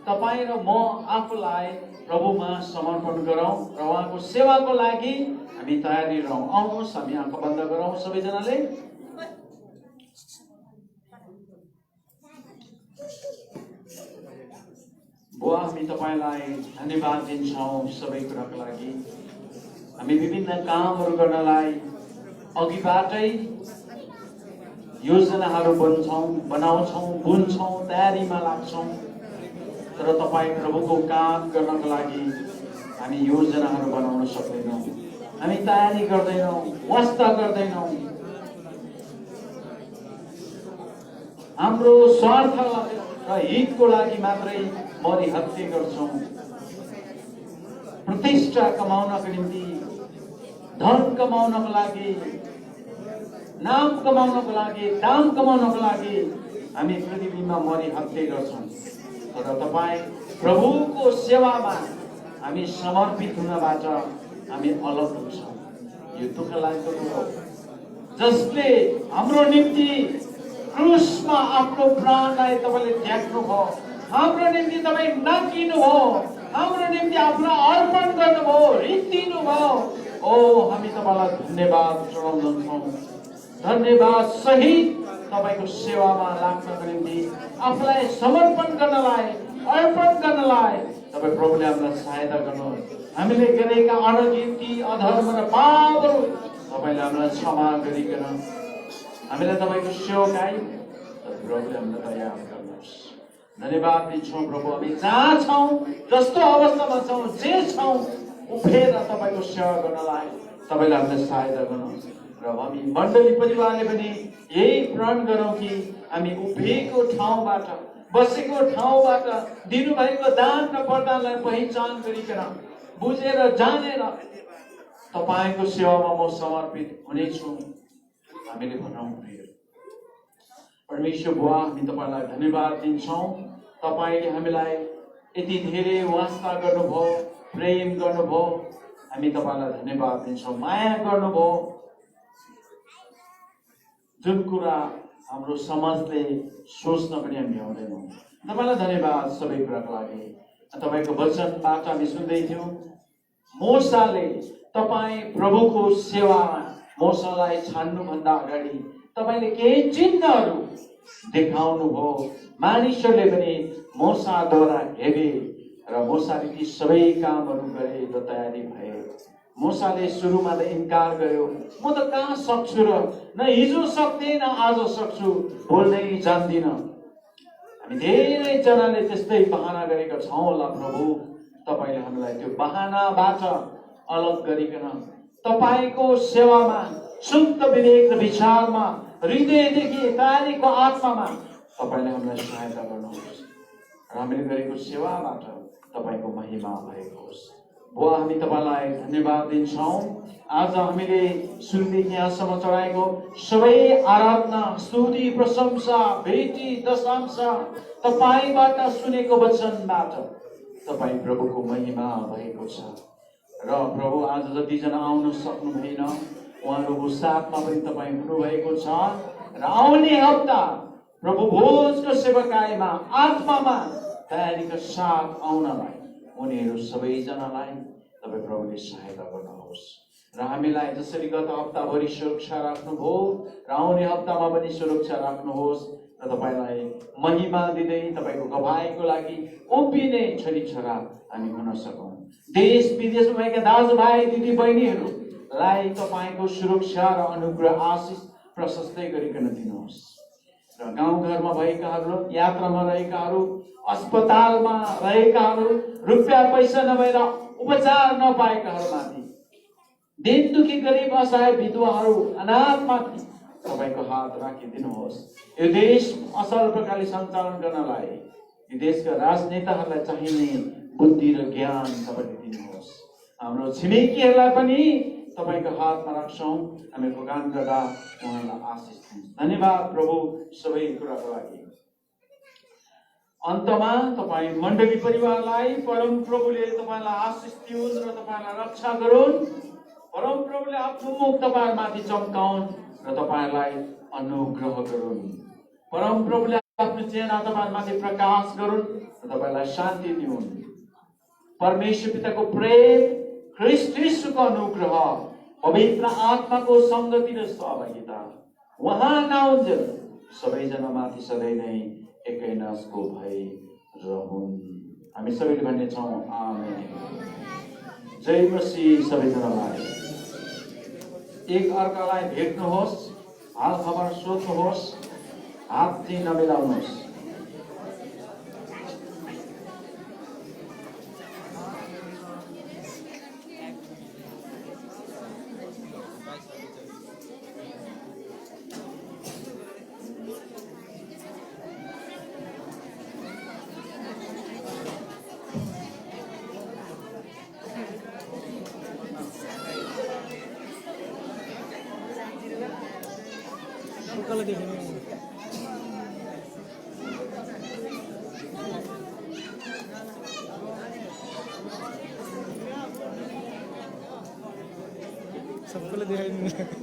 तपाईँ र म आफूलाई प्रभुमा समर्पण गरौँ र उहाँको सेवाको लागि हामी तयारी रहौँ। आउनुहोस् हामी आँखा बन्द गरौँ सबैजनाले। बुवा, हामी तपाईँलाई धन्यवाद दिन्छौँ सबै कुराको लागि। हामी विभिन्न कामहरू गर्नलाई अघिबाटै योजनाहरू बनाउँछौँ, बुन्छौँ, तयारीमा लाग्छौँ। तर तपाईँ प्रभुको काम गर्नको लागि हामी योजनाहरू बनाउन सक्दैनौँ, हामी तयारी गर्दैनौँ, वास्ता गर्दैनौँ। हाम्रो स्वार्थ र हितको लागि मात्रै मरिहत्ते गर्छौँ। प्रतिष्ठा कमाउनको निम्ति, धन कमाउनको लागि, नाम कमाउनको लागि, दाम कमाउनको लागि हामी पृथ्वीमा मरिहत्ते गर्छौँ। तर तपाईँ प्रभुको सेवामा हामी समर्पित हुनबाट हामी अलग हुन्छौँ। यो दुःख लाग्दो हो। जसले हाम्रो निम्ति क्रुसमा आफ्नो प्राणलाई तपाईँले त्याग्नुभयो, हाम्रो निम्ति तपाईँ नाकिनुभयो, हाम्रो निम्ति आफूलाई अर्पण गर्नुभयो, रित्तिनुभयो। ओ हामी तपाईँलाई धन्यवाद चढाउँदछौँ। धन्यवाद सहित तपाईँको सेवामा लाग्नको निम्ति, आफूलाई समर्पण गर्नलाई, अर्पण गर्नलाई तपाईँ प्रभुले हामीलाई सहायता गर्नुहोस्। हामीले गरेका अनगिन्ती अधर्म र पापहरू तपाईँले हामीलाई क्षमा गरिकन हामीलाई तपाईँको सेवकाई प्रभुले हामीलाई दया गर्नुहोस्। धन्यवाद दिन्छौँ प्रभु। हामी जहाँ छौँ, जस्तो अवस्थामा छौँ, जे छौँ, उफेर तपाईँको सेवा गर्नलाई तपाईँले हामीलाई सहायता गर्नुहोस्। र हामी मण्डली परिवारले पनि यही प्रण गरौँ कि हामी उभिएको ठाउँबाट, बसेको ठाउँबाट दिनुभएको दान र वरदानलाई पहिचान गरिकन, बुझेर जानेर तपाईँको सेवामा म समर्पित हुनेछु हामीले भनौँ। प्रिय परमेश्वर बुवा, हामी तपाईँलाई धन्यवाद दिन्छौँ। तपाईँले हामीलाई यति धेरै वास्ता गर्नुभयो, प्रेम गर्नुभयो। हामी तपाईँलाई धन्यवाद दिन्छौँ। माया गर्नुभयो। जुन कुरा हाम्रो समाजले सोच्न पनि हामी भ्याउँदैनौँ। तपाईँलाई धन्यवाद सबै कुराको लागि। तपाईँको वचनबाट हामी सुन्दै थियौँ, मोसाले तपाईँ प्रभुको सेवामा मोसालाई छान्नुभन्दा अगाडि तपाईँले केही चिन्हहरू देखाउनुभयो। मानिसहरूले पनि मोसाद्वारा हेरे र मोसाले ती सबै कामहरू गरे र तयारी भए। मोसाले सुरुमा त इन्कार गर्यो, म त कहाँ सक्छु र, न हिजो सक्थेँ न आज सक्छु, बोल्नै जान्दिनँ। हामी धेरैजनाले त्यस्तै बहाना गरेका छौँ होला। प्रभु, तपाईँले हामीलाई त्यो बहानाबाट अलग गरिकन तपाईको सेवामा, शुद्ध विवेक र विचारमा, हृदयदेखि तयारीको आत्मामा तपाईले हामीलाई सहायता गर्नुहोस् र हामीले गरेको सेवाबाट तपाईको महिमा भएको होस्। बुवा, हामी तपाईलाई धन्यवाद दिन्छौँ। आज हामीले सुरुदेखि यहाँसम्म चढाएको सबै आराधना, स्तुति, प्रशंसा, भेटी, दशांश तपाईबाट सुनेको वचनबाट तपाईँ प्रभुको महिमा भएको छ। र प्रभु, आज जतिजना आउन सक्नु भएन उहाँहरूको साथमा पनि तपाईँ हुनुभएको छ र आउने हप्ता प्रभु भोजको सेवकाईमा आत्मामा तयारीका साथ आउनलाई उनीहरू सबैजनालाई तपाईँ प्रभुले सहायता गर्नुहोस् र हामीलाई जसरी गत हप्ताभरि सुरक्षा राख्नुभयो र आउने हप्तामा पनि सुरक्षा राख्नुहोस् र तपाईलाई महिमा दिँदै तपाईको गवाईको लागि उभिने छोरी छोरा हामी हुन सकौँ। देश विदेशमा भएका दाजुभाइ दिदी बहिनीहरूलाई तपाईको सुरक्षा र अनुग्रह आशिष प्रशस्तै गरिकन दिनुहोस् र गाउँघरमा भएकाहरू, यात्रामा रहेकाहरू, अस्पतालमा रहेकाहरू, रुपियाँ पैसा नभएर उपचार नपाएकाहरूमाथि, दिन दुखी गरिब असहाय विधवाहरू, अनाथमाथि तपाईको हात राखिदिनुहोस्। यो देश असल प्रकारले सञ्चालन गर्नलाई यो देशका राजनेताहरूलाई चाहिने बुद्धि र ज्ञान तपाईले दिनुहोस्। हाम्रो छिमेकीहरूलाई पनि तपाईको हातमा राख्छौँ। हामीहरूको काम गर्दा उहाँलाई आशिष दिनुहोस्। धन्यवाद प्रभु सबै कुराको लागि। अन्तमा तपाईँ मण्डली परिवारलाई परम प्रभुले तपाईलाई आशिष दिउन् र तपाईलाई रक्षा गरून्। परम प्रभुले आफ्नो मुख तपाईहरुमाथि चम्काउन् र तपाईहरुलाई अनुग्रह गरून्। परम प्रभुले आफ्नो चेहरा तपाईहरुमाथि प्रकाश गरून् र तपाईलाई शान्ति दिउन्। परमेश्वर पिताको प्रेम, ख्रीष्ट यीशुको अनुग्रह, पवित्र आत्माको संगति र सहभागिता उहाँ नहुन्जेल सबैजना माथि सधैँ नै एकै नासको भई रहुन्। हामी सबैले भन्ने छौँ आमेन। जय मसीह। सबैजनालाई एक अर्कालाई भेट्नुहोस्, हाल खबर सोध्नुहोस्, हात चाहिँ नमिलाउनुहोस्। सबैले देखाइदिनु।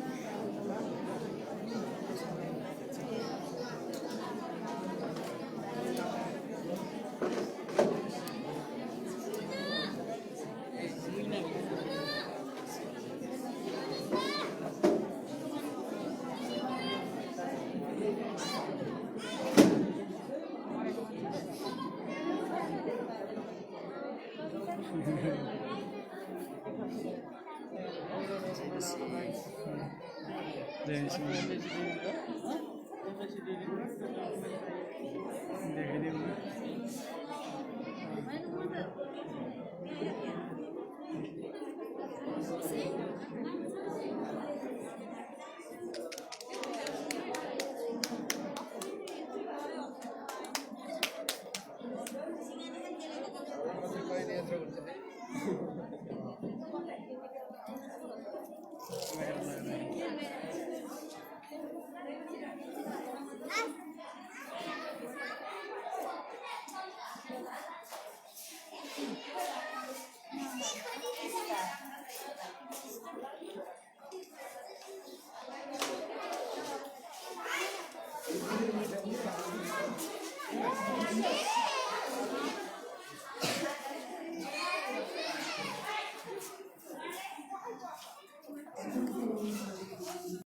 Thank you.